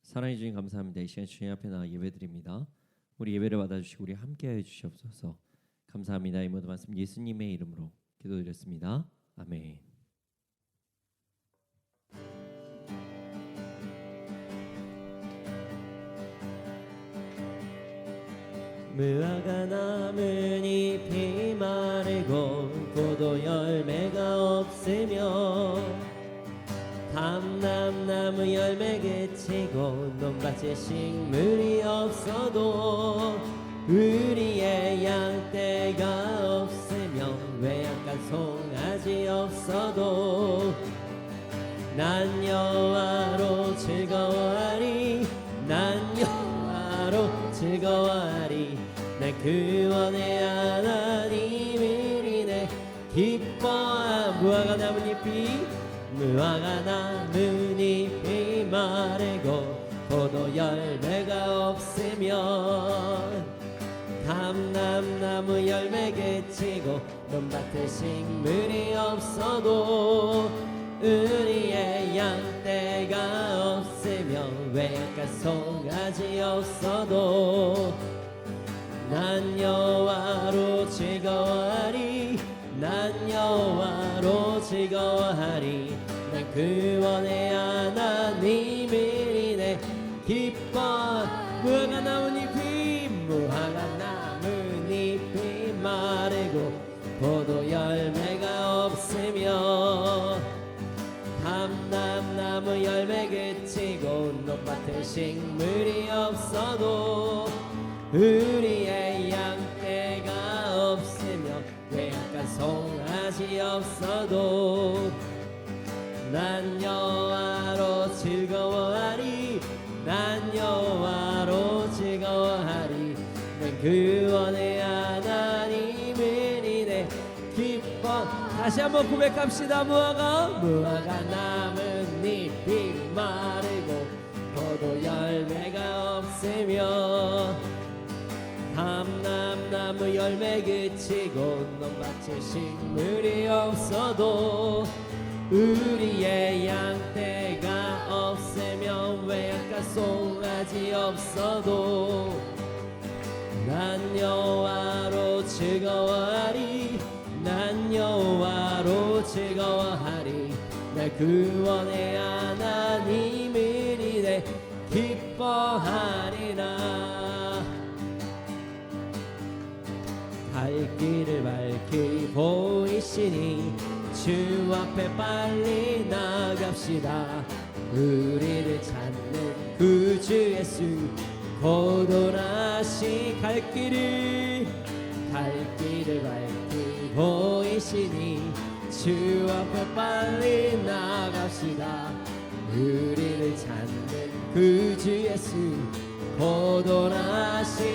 사랑해 주님 감사합니다. 이 시간 주님 앞에 나와 예배드립니다. 우리 예배를 받아주시고 우리 함께하여 주시옵소서. 감사합니다. 이 모든 말씀 예수님의 이름으로 기도드렸습니다. 아멘. 무화과 나무 잎이 마르고 포도 열매가 없으며 감람나무 열매 그치고 논밭에 식물이 없어도 우리의 양떼가 없으며 외양간 송아지 없어도 난 여호와로 즐거워하리 난 여호와로 즐거워하리 내 구원의 하나님이리네 기뻐하 무화과 나뭇잎이 마르고 포도 열매가 없으면 감람나무 열매 그치고 논밭에 식물이 없어도 우리의 양떼가 없으며 외양간 송아지 없어도 난 여호와로 즐거워하리 난 여호와로 즐거워하리 난 구원의 하나님이네 기뻐 무화과 나뭇잎이 마르고 포도 열매가 없으며 감람나무 열매 그치고 논밭에 식물이 없어도 우리의 양떼가 없으며 외양간 송아지 없어도 난 여호와로 즐거워하리 난 여호와로 즐거워하리 난 구원의 하나님이네 기뻐 다시 한번 고백합시다. 무화과 나뭇잎이 마르고 포도 열매가 없으며 감람나무 열매 그치고 논밭에 식물이 없어도 우리의 양떼가 없으며 외양간 송아지 없어도 난 여호와로 즐거워하리 난 여호와로 즐거워하리 내 구원의 하나님이리네 기뻐하리라 갈 길을 밝히 보이시니 주 앞에 빨리 나갑시다 우리를 찾는 구주 예수 고도라시 갈 길을 밝히 보이시니 주 앞에 빨리 나갑시다 우리를 찾는 구주 예수 고도라시네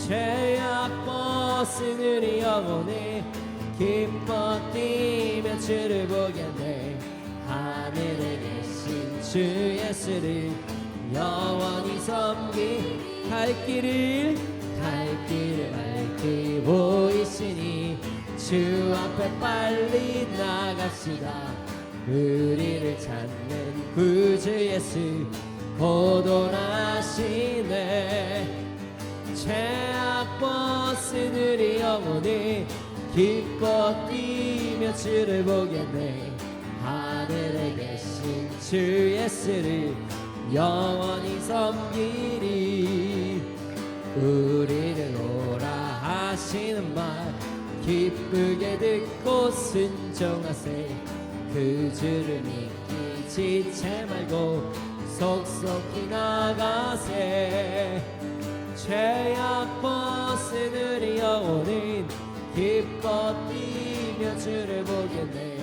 죄악 벗으니 영혼이 기뻐 뛰며 주를 보겠네 하늘에 계신 주 예수를 영원히 섬기 갈 길을 밝히 보이시니 주 앞에 빨리 나갑시다 우리를 찾는 구주 예수 고도나시네 죄악 벗은 우리 영혼이 기뻐 뛰며 주를 보겠네 하늘에 계신 주 예수를 영원히 섬기리 우리를 오라 하시는 말 기쁘게 듣고 순종하세 그 주를 믿기 지체 말고 속속히 나가세 죄악 벗은 우리 영혼은 기뻐 뛰며 주를 보겠네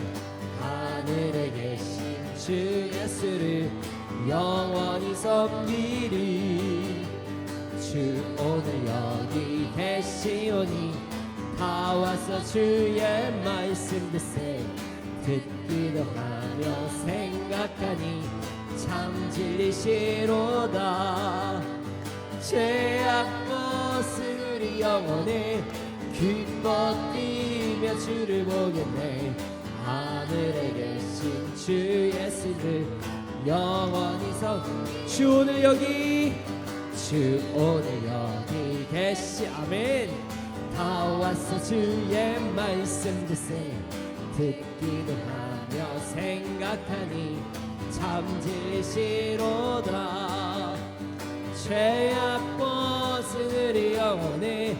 하늘에 계신 주 예수를 영원히 섬기리 주 오늘 여기 계시오니 다 와서 주의 말씀 듣세 듣기도 하며 생각하니 참 진리시로다 죄악 벗은 우리 영혼을 기뻐 뛰며 주를 보겠네 하늘에 계신 주 예수를 영원히 주 오늘 여기 주 오늘 여기 계시 아멘. 다 왔어 주의 말씀 듣기도 하며 생각하니 참 진리시로다. 죄악 벗으리 영원히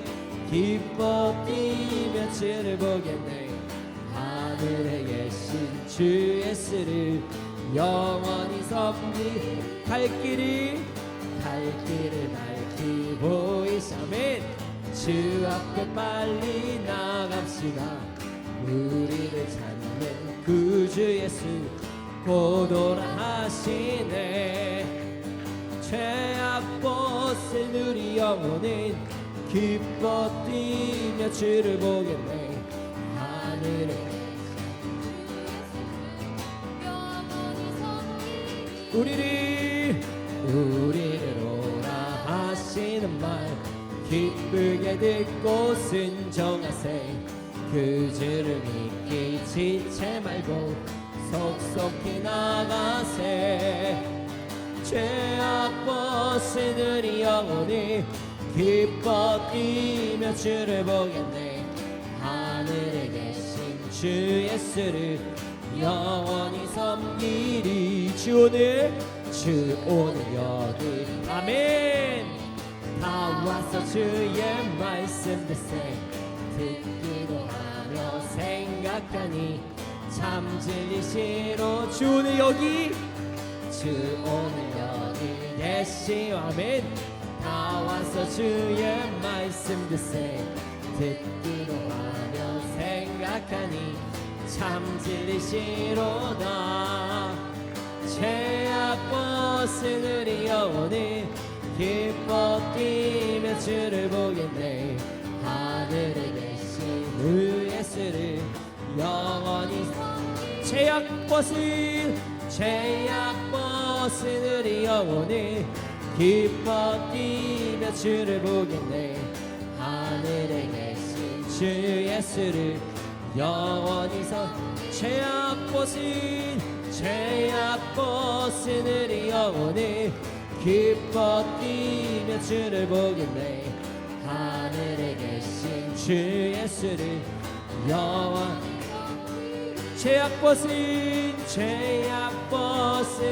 기뻐 뛰며 주를 보겠네. 하늘에 계신 주 예수를 영원히 섬기 갈 길을 밝히 보이시면 주 앞에 빨리 나갑시다. 우리를 찾는 구주 예수 곧 오라 하시네. 죄악 벗을 우리 영혼은 기뻐 뛰며 주를 보겠네. 하늘에 우리를 오라 하시는 말 기쁘게 듣고 순종하세. 그 주를 믿기 지체 말고 속속히 나가세. 죄악 벗은 우리 영혼이 기뻐 뛰며 주를 보겠네. 하늘에 계신 주 예수를 영원히 섬기리. 주 오늘 여기 아멘. 다 와서 주의 말씀 듣기도 하며 생각하니 참 진리시로. 주 오늘 여기 계시 아멘. 다 와서 주의 말씀 듣기도 하며 생각하니 참 진리시로다. 죄악 벗은 우리 영혼이 기뻐 뛰며 주를 보겠네. 하늘에 계신 그 예수를 영원히 죄악 벗은 우리 영혼이 기뻐 뛰며 주를 보겠네. 하늘에 계신 주 예수를 영원히 죄악 벗은 우리 영혼이 기뻐 뛰며 주를 보겠네. 하늘에 계신 주 예수를 영원히 죄악 벗은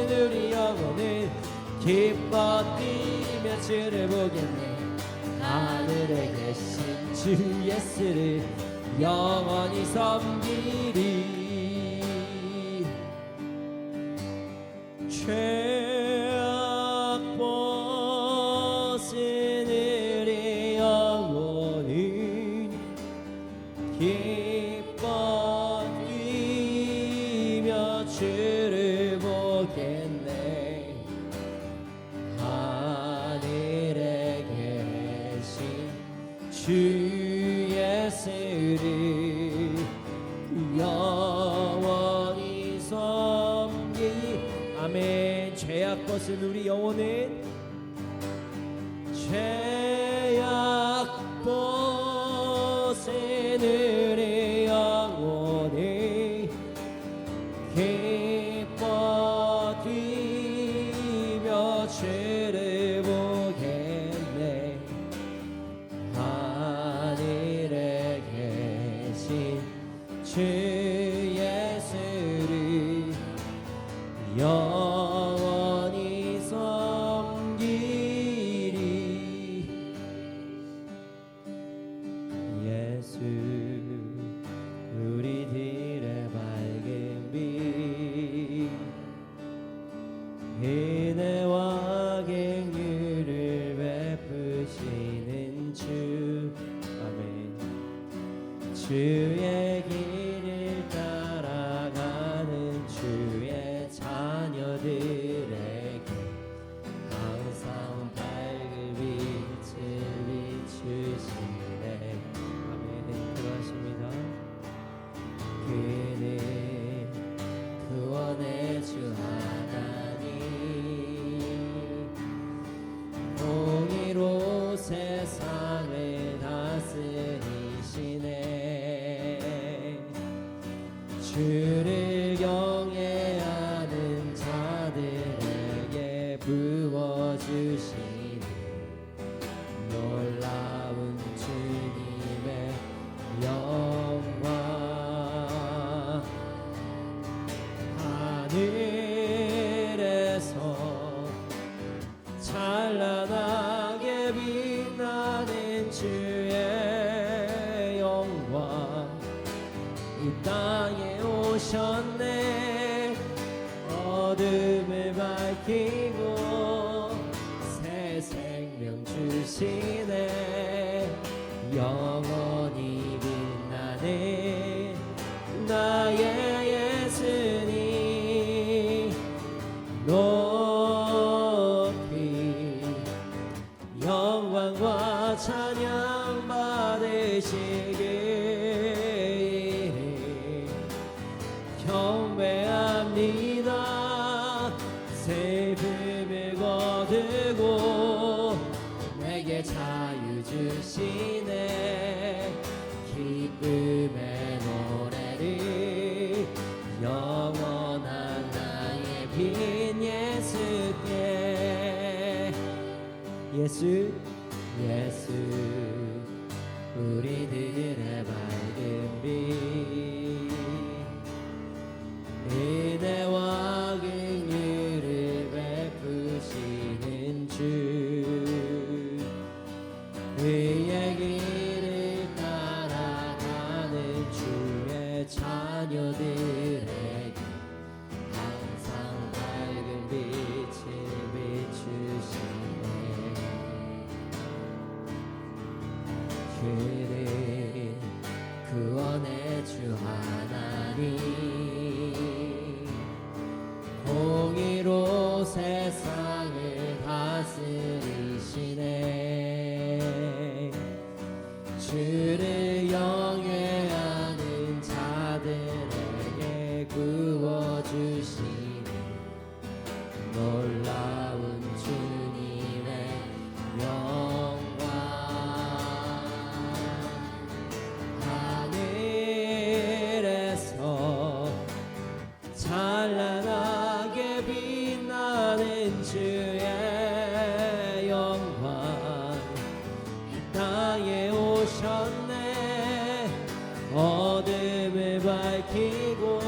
우리 영혼을 기뻐 뛰며 주를 보겠네. 하늘에 계신 주 예수를 영원히 섬기리. 죄악 벗은 우리 영혼이 기뻐 뛰며 주를 보겠네. 하늘에 계신 주 예수를 영원히 섬기 아멘. 죄악 벗은 우리 영혼은 죄악 벗은 우리 영혼이 기뻐 뛰며 주를 보겠네. 하늘에 계신 주 예수를 영원히 섬기리. 예수 우리들의 밝은 빛 은혜와 긍휼을 베푸시는 주 아멘. 주의 길을 따라가는 주의 자녀들에게 항상 밝은 빛을 비추시네. 아멘. 들어가십니다. 그는 구원의 주 하나님 공의로 세상을 다스리시네. 주를 경외하는 자들 이 땅에 오셨네. 어둠을 밝히고 새 생명 주시네. 영원히 빛나네 나의 예수님. 높이 영광과 찬양 받으시길 경배합니다. 슬픔을 거두고 내게 자유 주시네. 기쁨의 노래를 영원한 나의 빈 예수께. 예수 예수 우리들의 밝은 빛. 은혜와 긍휼을 베푸시는 주. 의의 길을 따라가는 주의 자녀들에게 항상 밝은 빛을 비추시네. 그는 구원의 주 하나님. 공의로 세상을 다스리시네. 주를 영예하는 자들에게 구워주시니 놀라운 주님의 영광. 하늘에서 찬란하게 빛나는 주의 영광. 이 땅에 오셨네. 어둠을 밝히고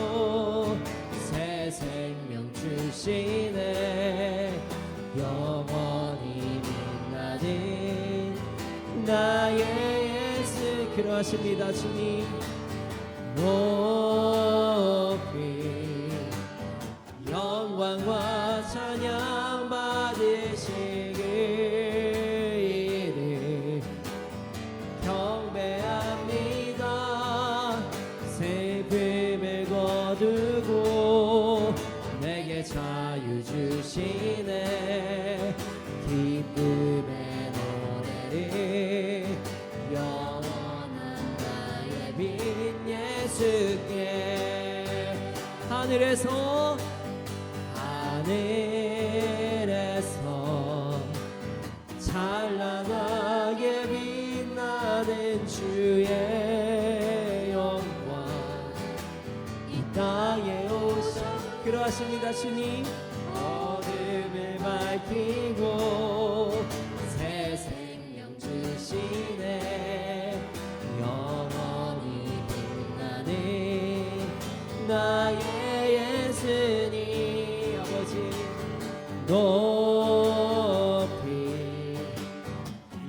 새 생명 주시네. 영원히 빛나는 나의 예수. 그러하십니다 주님. 높이 영광과 찬양 받으시기를 경배합니다. 슬픔을 거두고 내게 자유 주시네. 기쁨의 노래를 영원한 나의 빈 예수께. 하늘에서 찬란하게 빛나는 주의 영광. 이 땅에 오셔. 그러하십니다 주님. 어둠을 밝히고 새 생명 주시네. 영원히 빛나는 나의 예수님. 아버지 높이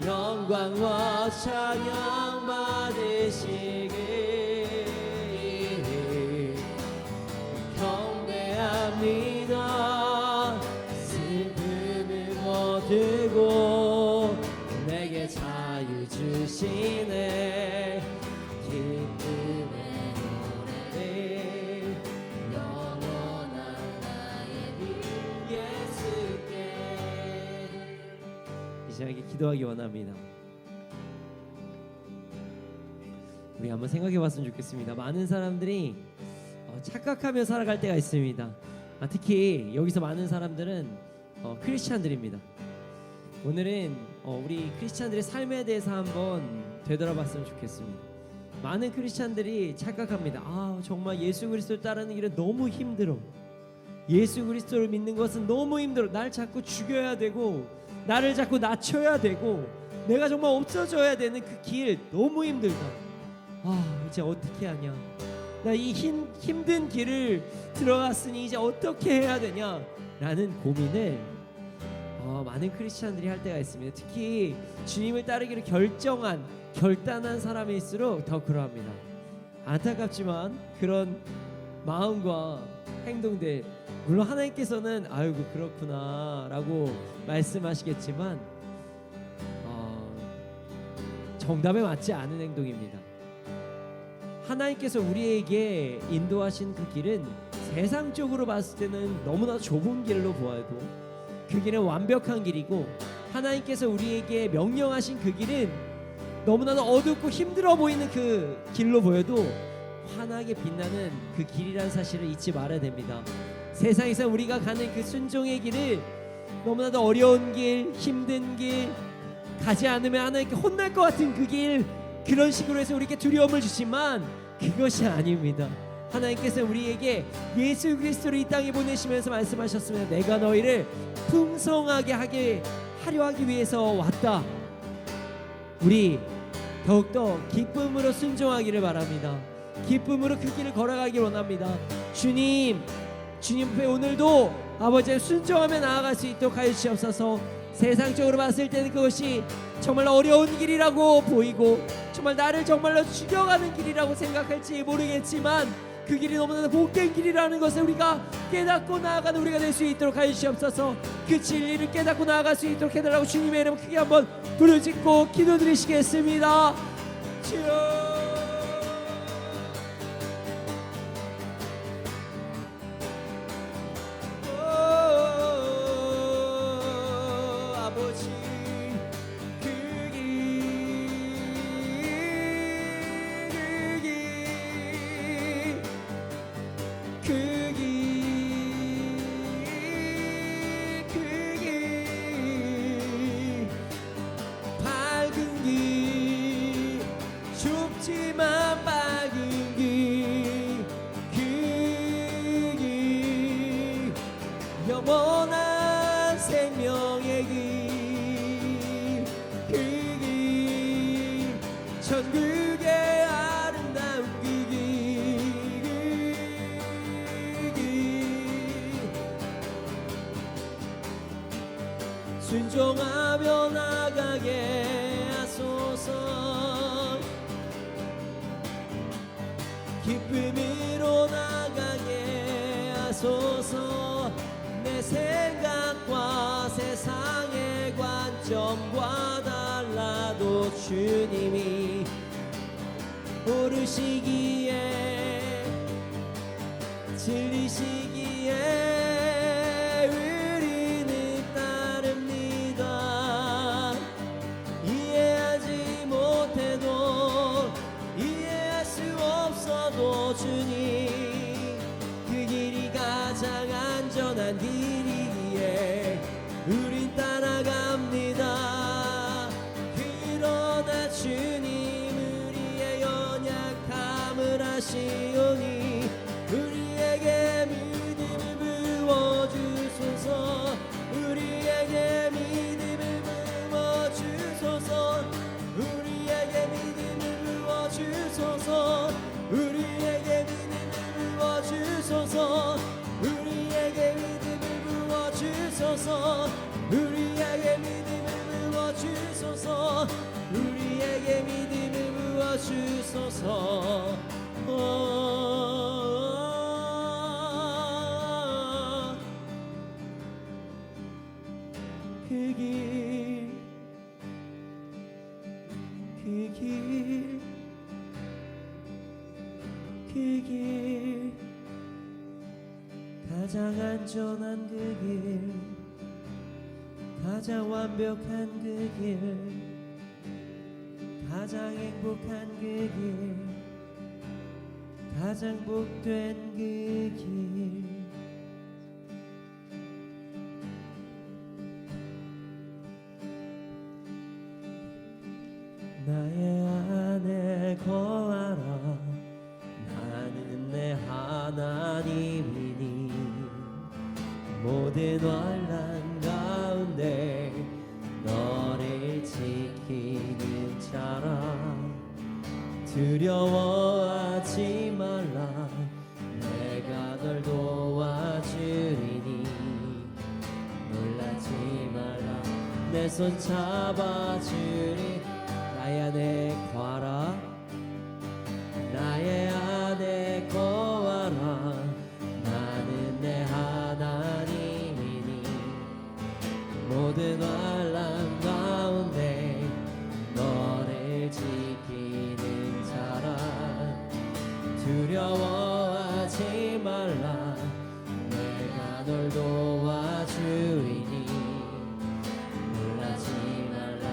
영광과 찬양 받으시기를 경배합니다. 슬픔을 거두고 내게 자유 주시네. 기쁨의 노래를 영원한 나의 빈 예수께. 이 시간에 기도하기 원합니다. 우리 한번 생각해 봤으면 좋겠습니다. 많은 사람들이 착각하며 살아갈 때가 있습니다. 특히 여기서 많은 사람들은 크리스찬들입니다. 오늘은 우리 크리스찬들의 삶에 대해서 한번 되돌아봤으면 좋겠습니다. 많은 크리스찬들이 착각합니다. 정말 예수 그리스도를 따르는 길은 너무 힘들어. 예수 그리스도를 믿는 것은 너무 힘들어. 날 자꾸 죽여야 되고 나를 자꾸 낮춰야 되고 내가 정말 없어져야 되는 그 길 너무 힘들다. 이제 어떻게 하냐. 나 이 힘든 길을 들어갔으니 이제 어떻게 해야 되냐 라는 고민을 많은 크리스찬들이 할 때가 있습니다. 특히 주님을 따르기를 결단한 사람일수록 더 그러합니다. 안타깝지만 그런 마음과 행동들, 물론 하나님께서는 아이고 그렇구나라고 말씀하시겠지만 정답에 맞지 않은 행동입니다. 하나님께서 우리에게 인도하신 그 길은 세상적으로 봤을 때는 너무나 좁은 길로 보아도 그 길은 완벽한 길이고, 하나님께서 우리에게 명령하신 그 길은 너무나도 어둡고 힘들어 보이는 그 길로 보여도 환하게 빛나는 그 길이라는 사실을 잊지 말아야 됩니다. 세상에서 우리가 가는 그 순종의 길을 너무나도 어려운 길, 힘든 길, 가지 않으면 하나님께 혼날 것 같은 그 길, 그런 식으로 해서 우리에게 두려움을 주지만 그것이 아닙니다. 하나님께서 우리에게 예수 그리스도를 이 땅에 보내시면서 말씀하셨습니다. 내가 너희를 풍성하게 하려 하기 위해서 왔다. 우리 더욱더 기쁨으로 순종하기를 바랍니다. 기쁨으로 그 길을 걸어가길 원합니다. 주님 앞에 오늘도 아버지의 순종하며 나아갈 수 있도록 하여 주시옵소서. 세상적으로 봤을 때는 그것이 정말 어려운 길이라고 보이고 정말 나를 정말로 죽여가는 길이라고 생각할지 모르겠지만 그 길이 너무나 복된 길이라는 것을 우리가 깨닫고 나아가는 우리가 될 수 있도록 하여 주시옵소서. 그 진리를 깨닫고 나아갈 수 있도록 해달라고 주님의 이름 크게 한번 부르짖고 기도드리시겠습니다. 주여, 좁지만 밝은 길, 그 길, 영원한 생명의 길, 그 길, 천국의 아름다운 그 길, 순종하며 나가게 하소서. 기쁨으로 나가게 하소서. 내 생각과 세상의 관점과 달라도 주님이 모르시기에 진리시기에 우리는 따릅니다. 이해하지 못해도 이해할 수 없어도 주님 그 길이 가장 안전한 길이기에 우린 따라갑니다. 그러나 주님 우리의 연약함을 아시오니 우리에게 믿음을 부어주소서. 우리에게 믿음을 부어주소서. 우리에게 믿음을 부어주소서. 우리에게 믿음을 부어주소서. 우리에게 믿음을 부어주소서. 우리에게 믿음을 부어주소서. 우리에게 믿음을 부어주소서. 그 길, 그 길, 그 길, 가장 안전한 그 길, 가장 완벽한 그 길, 가장 행복한 그 길, 가장 복된 그 길. 나의 안에 거하라. 나는 내 하나님이니 모든 환난 가운데 너를 지키는 자라. 두려워하지 말라. 내가 널 도와주리니 놀라지 말라. 내 손 잡아주리. 나의 안에 거하라. 나의 두려워하지 말라. 내가 널 도와주리니 놀라지 말라.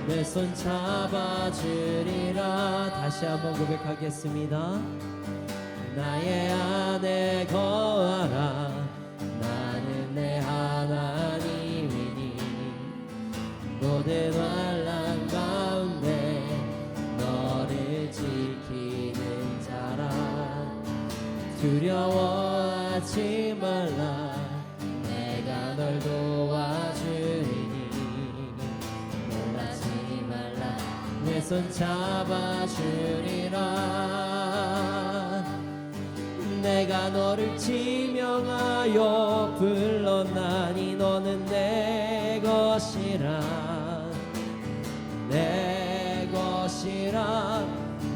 내 손 잡아주리라. 다시 한번 고백하겠습니다. 나의 안에 거하라. 나는 내 하나님이니 모든 환난 가운데 너를 지키는 자라. 두려워하지 말라. 내가 널 도와주리니 놀라지 말라. 내 손 잡아주리라. 내가 너를 지명하여 불렀나니 너는 내 것이라. 내 것이라.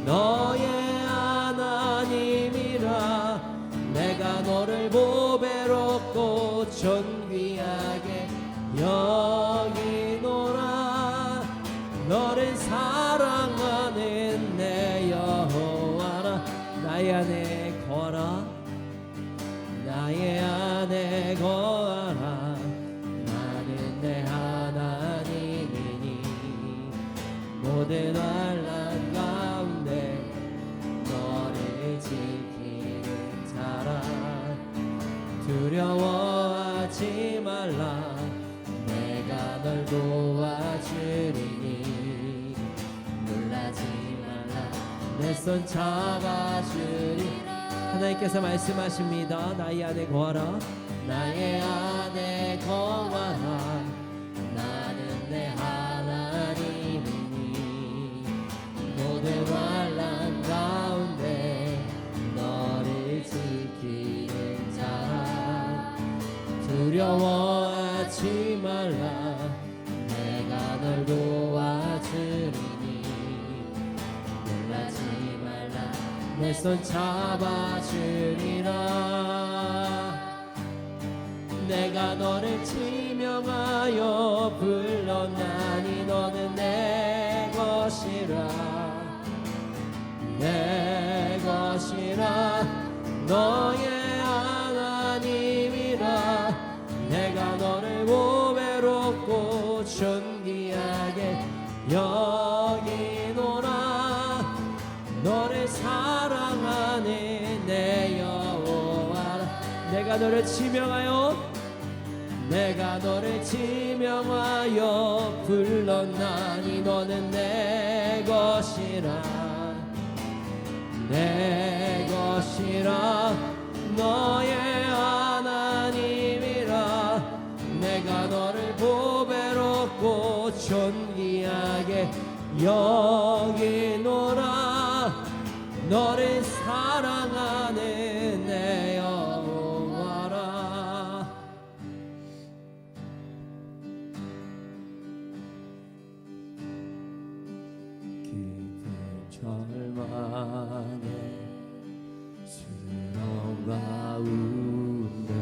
너의 하나님이라. 내가 너를 보배롭고 존귀하게 여기노라. 너를 사랑하는 내 여호와라. 나의 안에 거하라. 나의 안에 거하라. 나는 내 하나님이니 모든 환난 가운데 너를 지키는 자라. 두려워하지 말라. 내가 널 도와주리니 놀라지 말라. 내 손 잡아주리. 하나님께서 말씀하십니다. 나의 안에 거하라. 나의 안에 거하라. 나는 내 하나님이니 모든 환난 가운데 너를 지키는 자라. 두려워하지 말라. 내가 널 도와주리니 놀라지 말라. 내 손 잡아주리라. 내가 너를 지명하여 불렀나니 너는 내 것이라. 내 것이라. 너의 하나님이라. 내가 너를 보배롭고 존귀하게 여기노라. 너를 사랑하는 내 여호와라. 내가 너를 지명하여 내가 너를 지명하여 불렀나니 너는 내 것이라. 내 것이라. 너의 하나님이라. 내가 너를 보배롭고 존귀하게 여기노라. 너를 사랑하는 내 여호와라. 깊은 절망에 수렁 가운데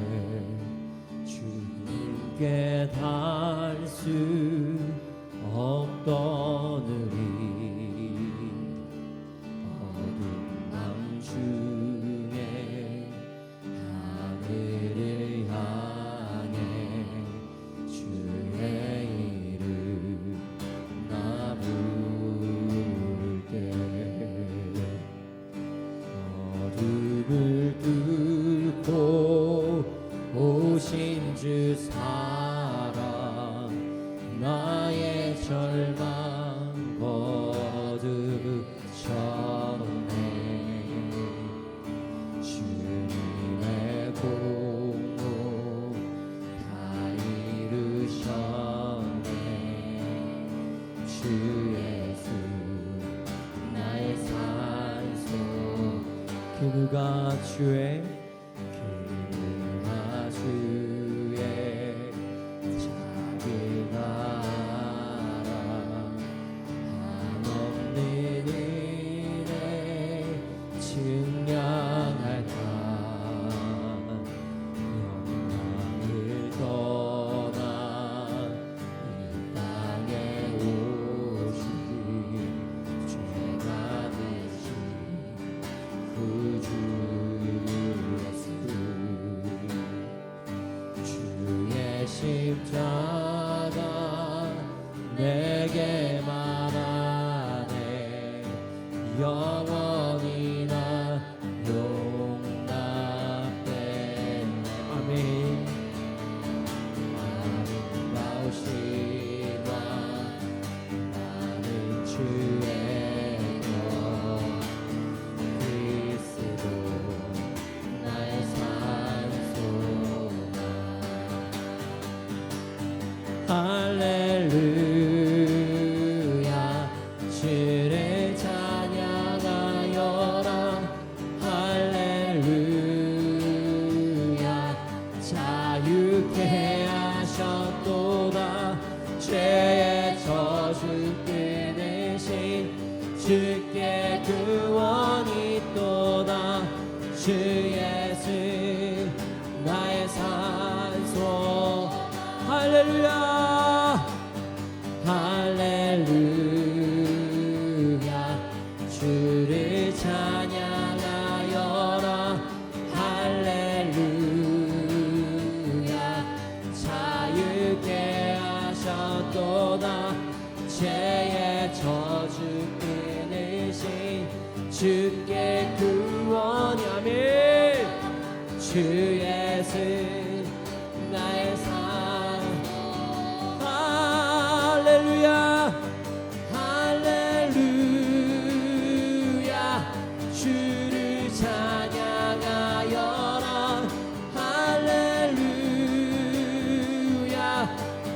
주님께 닿을 수 없던 우리 중에 하늘을 향해 주의 이름 나 부를 때 어둠을 뚫고 오신 주 사랑 나의 절망 거두셨네. 주님의 공로 다 이루셨네. 주 예수 나의 산소. 그 누가 주의 작은 나라 한없는 은혜 증량할까. 영광을 떠나 이 땅에 오신 죄가 되신 구주 주의 십자가 내게 말하네 영원히 나 용납되네. 아멘. 아름다우시와 나는 주의 것 그리스도 나의 산소나. 할렐루야 주를 찬양하여라. 할렐루야 자유케 하셨도다. 죄의 저주 끊으신 주께 구원이 있도다. 주 예수 나의 산소. 할렐루야 할렐루야 주를 찬양하여라. 할렐루야 자유케 하셨도다. 죄의 저주 끊으신 주께 구원이. 아멘. 주 예수 나의 산. 할렐루야 할렐루야 주를 찬양하여라. 할렐루야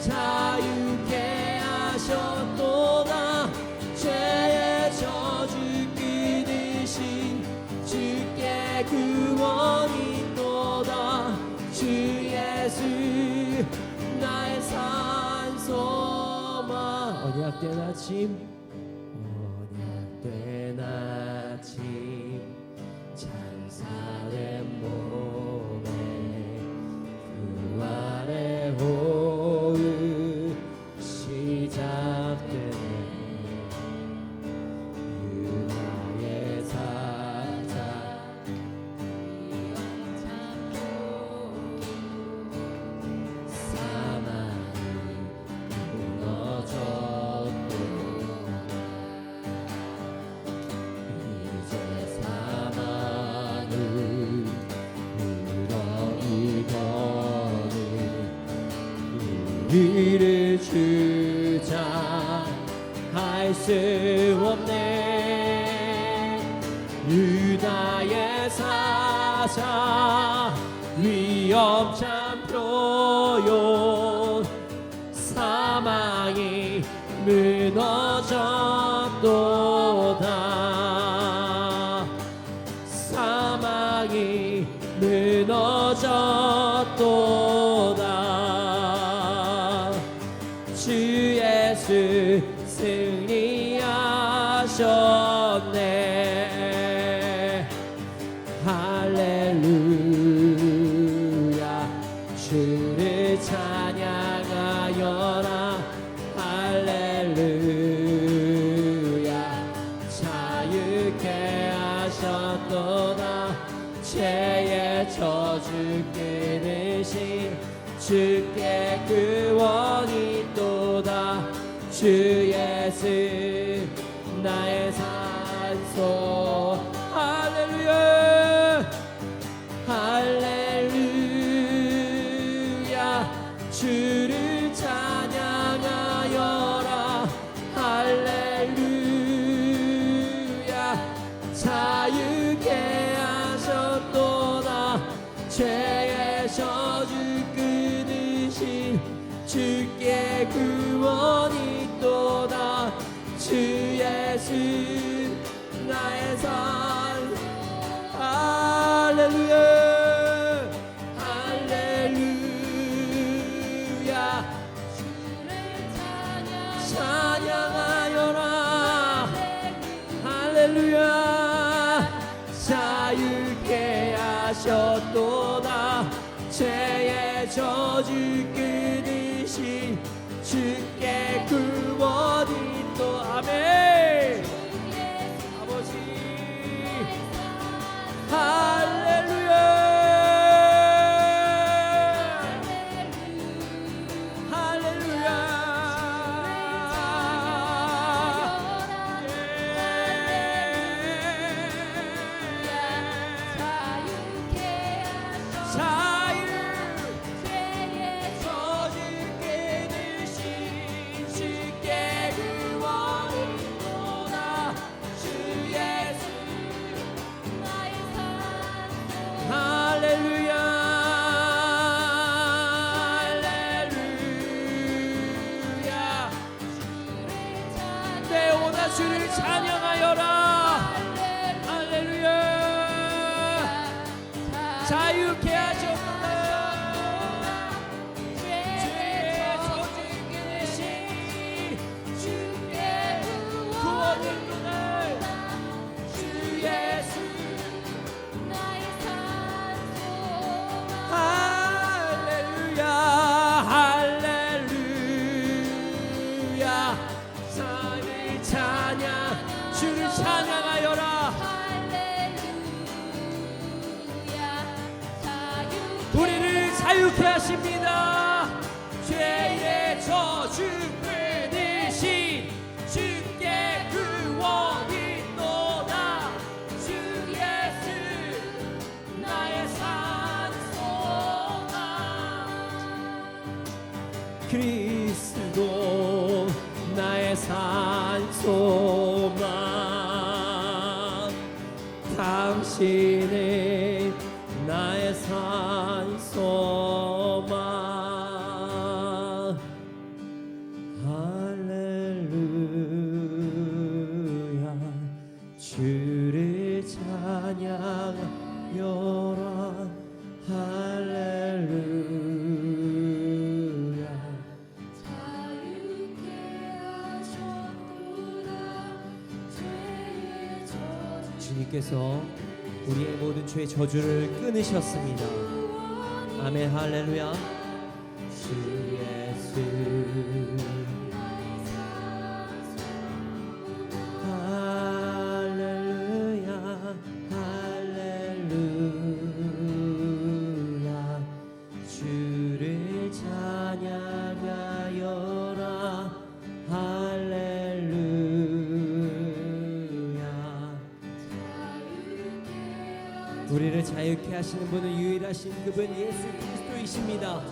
자유케 하셨도다. 죄의 저주 끊으신 주께 구원이 있도다. 주 예수 나의 산소마. 언약된 아침 언약된 아침 찬사된 몸에 부활의 호흡 시작되네. 유다의 사자 사망이 무너졌고 이제 사망을 무너이거니 우리를 주장할 수 없네. 유다의 사자 위험참 표현 사망이 무너졌도다. 사망이 무너졌도다. 주 예수 승리하셨네. 할렐루야 주를 찬양하여라. 할렐루야 자유케 하셨도다. 죄의 저주 끊으신 주께 구원이 있도다. 주 예수 나의 산소. 할렐루야 할렐루야 주를 찬양하여라. 할렐루야 자유케 하셨도다. 죄의 저주 끊으신 주께 구원이 있도다. 주 예수 나의 산. 할렐루야 할렐루야 찬양하여라. 할렐루야 자유케 하셨도다. 죄의 저주 끊으신 주께 구원이 또. 아멘. 아버지 자유케 하셨구나. 죄의 저주 끊으신 주께 구원을 누날 주 예수 할렐루야 할렐루야 삶을 찬양 주를 찬양하여라. 우리를 자유케 하십니다. 죄의 저주 끊으신 주께 구원 있노라. 주 예수 나의 산소나 그리스도 나의 산소만 당신은 나의 산소만 할렐루야 주를 찬양하여라 할렐루야 주님께서 우리의 모든 죄의 저주를 끊으셨습니다. 아멘 할렐루야. 주 예수 할렐루야 할렐루야 주를 찬양하여라 할렐루야. 우리를 자유케 하시는 분은 유일하신 그분 예수 그리스도이십니다.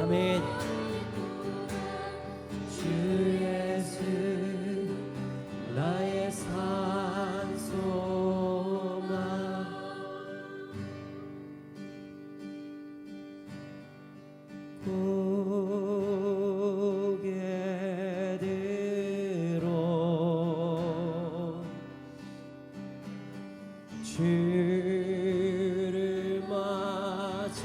아멘. 주 예수 나의 산소만 고개 들어 주를 맞이해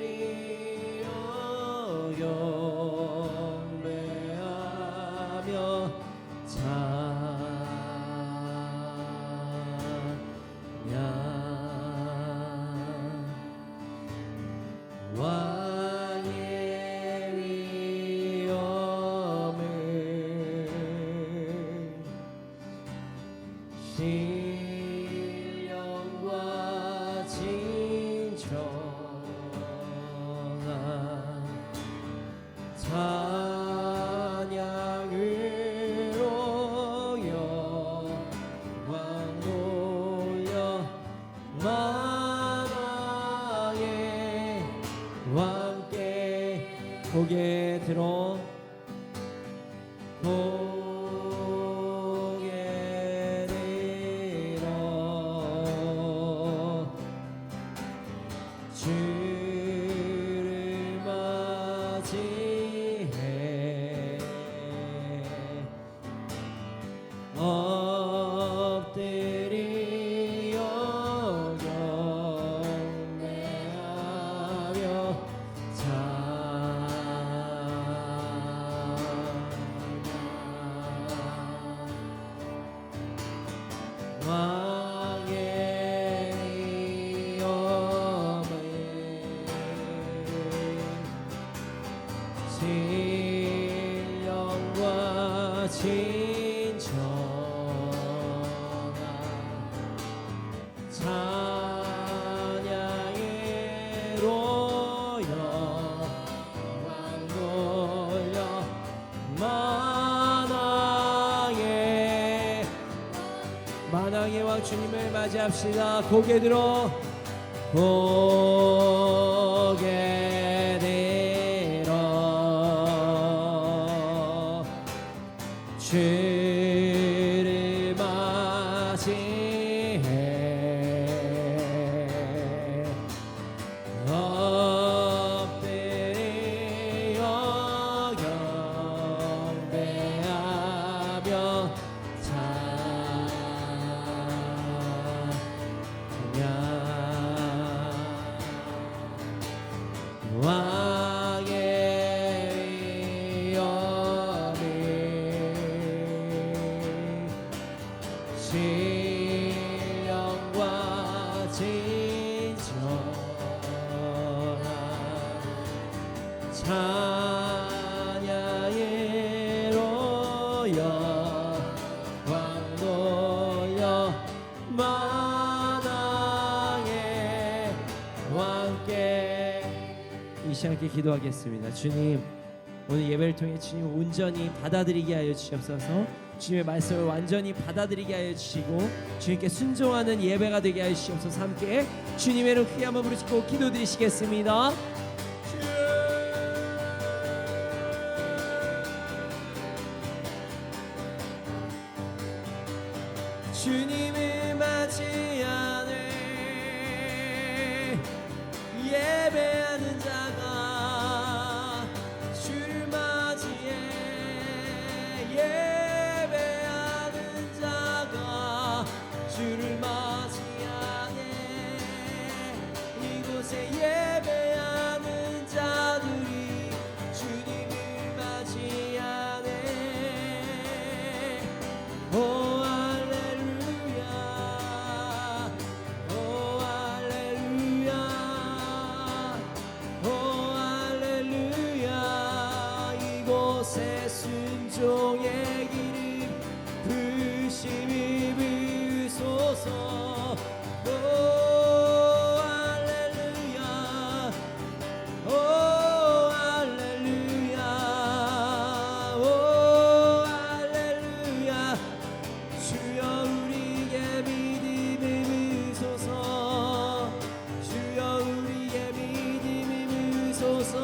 엎드리어 경배하며 찬양 왕의 위엄을 신령과 진정한 찬양으로 영광 돌려 만왕의 왕께 고개 들어 고개 들어 주를 맞이해 엎드리어 경배하며 왕의 위엄을 신령과 진정한 찬양으로 영광 돌려 만왕의 왕 주님을 맞이합시다. 고개 들어 고개 들어 주를 맞이해 엎드려 왕의 위엄이 신령과 진정한 찬양의 로여 왕노여 만왕의 왕께 이 시간께 기도하겠습니다. 주님, 오늘 예배를 통해 주님 온전히 받아들이게 하여 주시옵소서. 주님의 말씀을 완전히 받아들이게 하여 주시고 주님께 순종하는 예배가 되게 하여 주시옵소서. 함께 주님의 이름 크게 한번 부르시고 기도드리시겠습니다. 주님을 맞이하네 예배하는 자가 주를 맞이해 예배하는 자가 주를 맞이하네 이곳에 예배하는 자들이 주님을 맞이하네 오 순종의 기름 부심이 부소서 오 할렐루야 오 할렐루야 오 할렐루야 주여 우리에게 믿음을 부소서 주여 우리에게 믿음을 부소서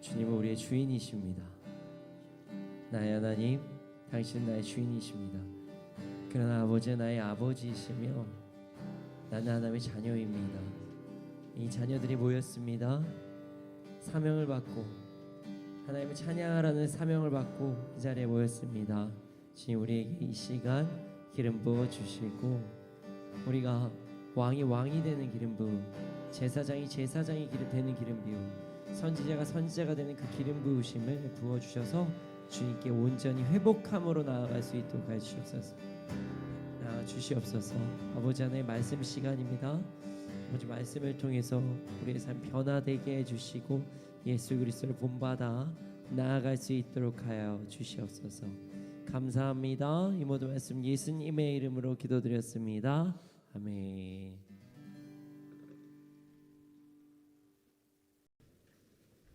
주님은 우리의 주인이십니다. 나의 하나님, 당신 나의 주인이십니다. 그러나 아버지는 나의 아버지이시며 나는 하나님의 자녀입니다. 이 자녀들이 모였습니다. 사명을 받고 하나님을 찬양하라는 사명을 받고 이 자리에 모였습니다. 주님 우리에게 이 시간 기름 부어 주시고 우리가 왕이 되는 기름 부어 제사장이 되는 기름 부어 선지자가 선지자가 되는 그 기름 부으심을 부어 주셔서 주님께 온전히 회복함으로 나아갈 수 있도록 해 주시옵소서. 아버지 하나님의 말씀 시간입니다. 아버지 말씀을 통해서 우리의 삶 변화되게 해 주시고 예수 그리스도를 본받아 나아갈 수 있도록 하여 주시옵소서. 감사합니다. 이 모든 말씀 예수님의 이름으로 기도드렸습니다. 아멘.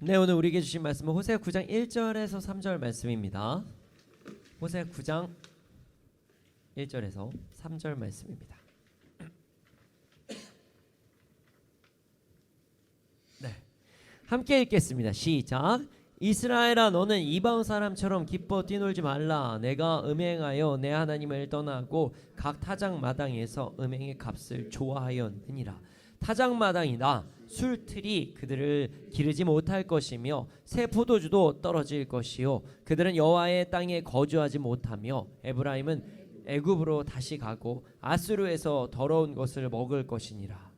네, 오늘 우리에게 주신 말씀은 호세아 9장 1절에서 3절 말씀입니다. 호세아 9장 1절에서 3절 말씀입니다. 네, 함께 읽겠습니다. 시작. 이스라엘아 너는 이방 사람처럼 기뻐 뛰놀지 말라. 내가 음행하여 내 하나님을 떠나고 각 타작마당에서 음행의 값을 좋아하였느니라. 타작마당이나 술틀이 그들을 기르지 못할 것이며 새 포도주도 떨어질 것이요 그들은 여호와의 땅에 거주하지 못하며 에브라임은 애굽으로 다시 가고 아수르에서 더러운 것을 먹을 것이니라.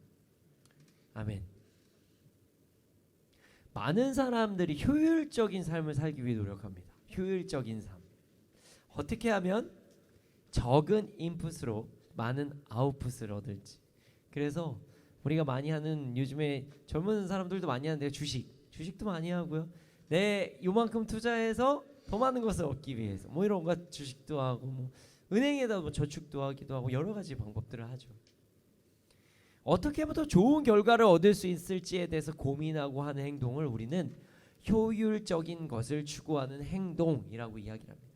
아멘. 많은 사람들이 효율적인 삶을 살기 위해 노력합니다. 효율적인 삶. 어떻게 하면 적은 인풋으로 많은 아웃풋을 얻을지. 그래서 우리가 많이 하는 요즘에 젊은 사람들도 많이 하는데 주식도 많이 하고요. 내 요만큼 투자해서 더 많은 것을 얻기 위해서 뭐 이런 것 주식도 하고 뭐 은행에다 뭐 저축도 하기도 하고 여러 가지 방법들을 하죠. 어떻게 하면 더 좋은 결과를 얻을 수 있을지에 대해서 고민하고 하는 행동을 우리는 효율적인 것을 추구하는 행동이라고 이야기를 합니다.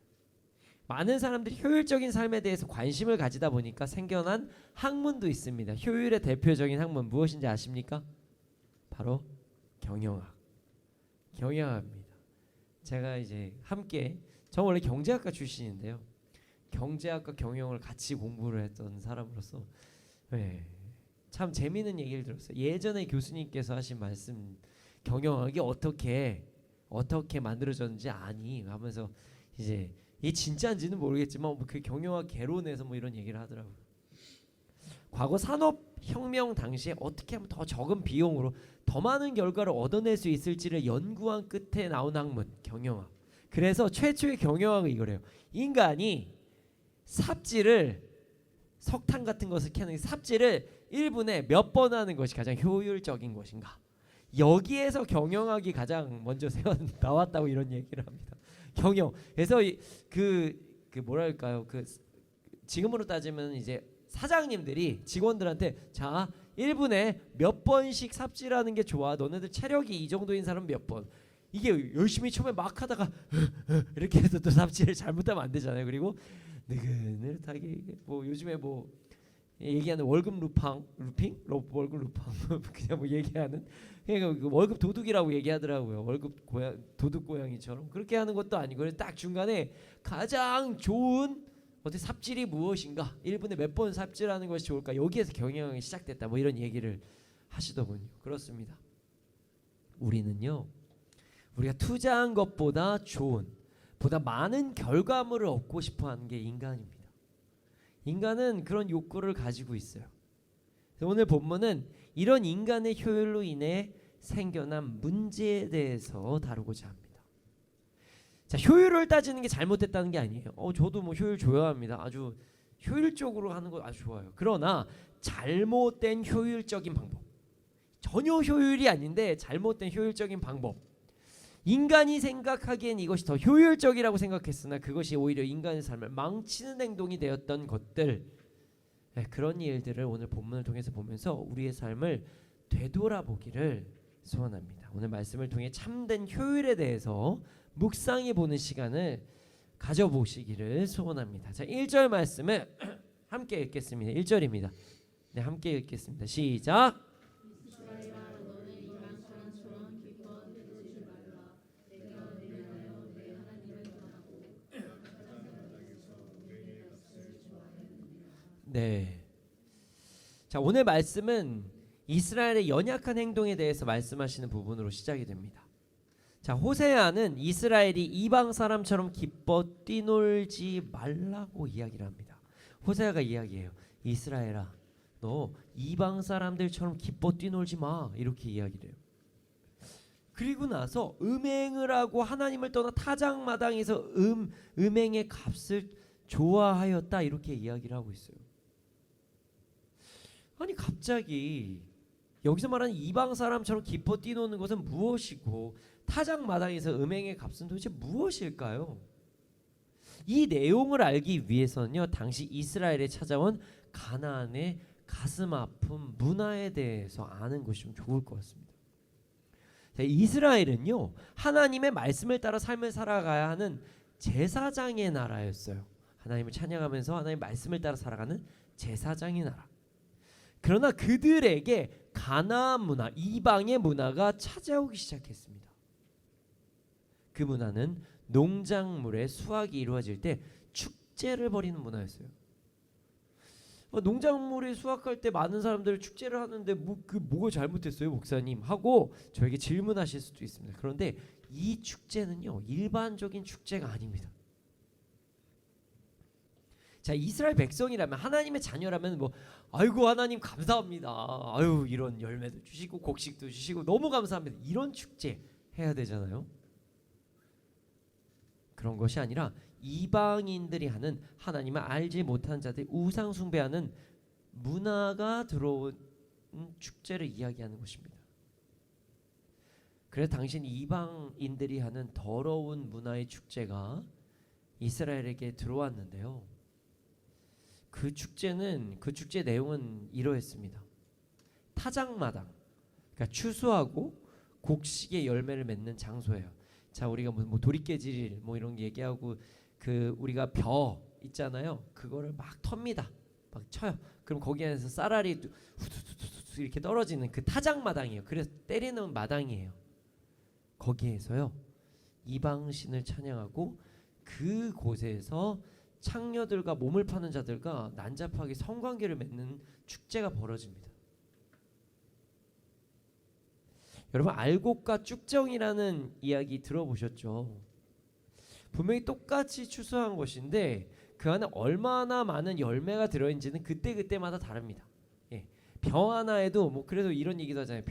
많은 사람들이 효율적인 삶에 대해서 관심을 가지다 보니까 생겨난 학문도 있습니다. 효율의 대표적인 학문 무엇인지 아십니까? 바로 경영학. 경영학입니다. 제가 이제 함께, 저 원래 경제학과 출신인데요. 경제학과 경영을 같이 공부를 했던 사람으로서 참 재미있는 얘기를 들었어요. 예전에 교수님께서 하신 말씀, 경영학이 어떻게 만들어졌는지 아니 하면서 이제 이게 진짜인지는 모르겠지만 그 경영학 개론에서 뭐 이런 얘기를 하더라고요. 과거 산업혁명 당시에 어떻게 하면 더 적은 비용으로 더 많은 결과를 얻어낼 수 있을지를 연구한 끝에 나온 학문 경영학. 그래서 최초의 경영학은 이거래요. 인간이 삽질을, 석탄 같은 것을 캐는 삽질을 1분에 몇 번 하는 것이 가장 효율적인 것인가. 여기에서 경영학이 가장 먼저 나왔다고 이런 얘기를 합니다. 경영. 그래서 뭐랄까요? 지금으로 따지면 이제 사장님들이 직원들한테 자 1분에 몇 번씩 삽질하는 게 좋아. 너네들 체력이 이 정도인 사람 몇 번. 이게 열심히 처음에 막 하다가 이렇게 해서 또 삽질을 잘못하면 안 되잖아요. 그리고 느긋하게 뭐 요즘에 뭐 얘기하는 월급 루핑 그냥 뭐 얘기하는 그러니까 월급 도둑이라고 얘기하더라고요. 월급 도둑 고양이처럼 그렇게 하는 것도 아니고 딱 중간에 가장 좋은 어떻게 삽질이 무엇인가, 1분에 몇 번 삽질하는 것이 좋을까, 여기에서 경영이 시작됐다 뭐 이런 얘기를 하시더군요. 그렇습니다. 우리는요, 우리가 투자한 것보다 보다 많은 결과물을 얻고 싶어하는 게 인간입니다. 인간은 그런 욕구를 가지고 있어요. 오늘 본문은 이런 인간의 효율로 인해 생겨난 문제에 대해서 다루고자 합니다. 자, 효율을 따지는 게 잘못됐다는 게 아니에요. 저도 뭐 효율 좋아합니다. 아주 효율적으로 하는 거 아주 좋아요. 그러나 잘못된 효율적인 방법, 전혀 효율이 아닌데 잘못된 효율적인 방법, 인간이 생각하기엔 이것이 더 효율적이라고 생각했으나 그것이 오히려 인간의 삶을 망치는 행동이 되었던 것들, 그런 일들을 오늘 본문을 통해서 보면서 우리의 삶을 되돌아보기를 소원합니다. 오늘 말씀을 통해 참된 효율에 대해서 묵상해 보는 시간을 가져보시기를 소원합니다. 자, 1절 말씀을 함께 읽겠습니다. 1절입니다. 네, 함께 읽겠습니다. 시작. 네. 자, 오늘 말씀은 이스라엘의 연약한 행동에 대해서 말씀하시는 부분으로 시작이 됩니다. 자, 호세아는 이스라엘이 이방 사람처럼 기뻐 뛰놀지 말라고 이야기를 합니다. 호세아가 이야기해요. 이스라엘아, 너 이방 사람들처럼 기뻐 뛰놀지 마, 이렇게 이야기를 해요. 그리고 나서 음행을 하고 하나님을 떠나 타작마당에서 음행의 값을 좋아하였다, 이렇게 이야기를 하고 있어요. 아니, 갑자기 여기서 말하는 이방 사람처럼 기뻐 뛰노는 것은 무엇이고 타작마당에서 음행의 값은 도대체 무엇일까요? 이 내용을 알기 위해서는요, 당시 이스라엘에 찾아온 가나안의 가슴 아픈 문화에 대해서 아는 것이 좀 좋을 것 같습니다. 자, 이스라엘은요, 하나님의 말씀을 따라 삶을 살아가야 하는 제사장의 나라였어요. 하나님을 찬양하면서 하나님의 말씀을 따라 살아가는 제사장의 나라. 그러나 그들에게 가나안 문화, 이방의 문화가 찾아오기 시작했습니다. 그 문화는 농작물의 수확이 이루어질 때 축제를 벌이는 문화였어요. 농작물이 수확할 때 많은 사람들 축제를 하는데 뭐가 잘못했어요, 목사님? 하고 저에게 질문하실 수도 있습니다. 그런데 이 축제는요, 일반적인 축제가 아닙니다. 자, 이스라엘 백성이라면, 하나님의 자녀라면 아이고 하나님 감사합니다. 아유, 이런 열매도 주시고 곡식도 주시고 너무 감사합니다. 이런 축제 해야 되잖아요. 그런 것이 아니라 이방인들이 하는 하나님을 알지 못한 자들이 우상 숭배하는 문화가 들어온 축제를 이야기하는 것입니다. 그래서 당신 이방인들이 하는 더러운 문화의 축제가 이스라엘에게 들어왔는데요. 그 축제 내용은 이러했습니다. 타작마당, 그러니까 추수하고 곡식의 열매를 맺는 장소예요. 자, 우리가 뭐 도리깨질 뭐 이런 게 얘기하고 그 우리가 벼 있잖아요. 그거를 막 텁니다. 막 쳐요. 그럼 거기에서 쌀알이 후두두두두 이렇게 떨어지는 그 타작마당이에요. 그래서 때리는 마당이에요. 거기에서요 이방신을 찬양하고 그 곳에서 창녀들과 몸을 파는 자들과 난잡하게 성관계를 맺는 축제가 벌어집니다. 여러분 알곡과 쭉정이라는 이야기 들어보셨죠? 분명히 똑같이 추수한 것인데 그 안에 얼마나 많은 열매가 들어있는지는 그때그때마다 다릅니다. 예. 벼 하나에도 뭐 그래도 이런 얘기도 하잖아요.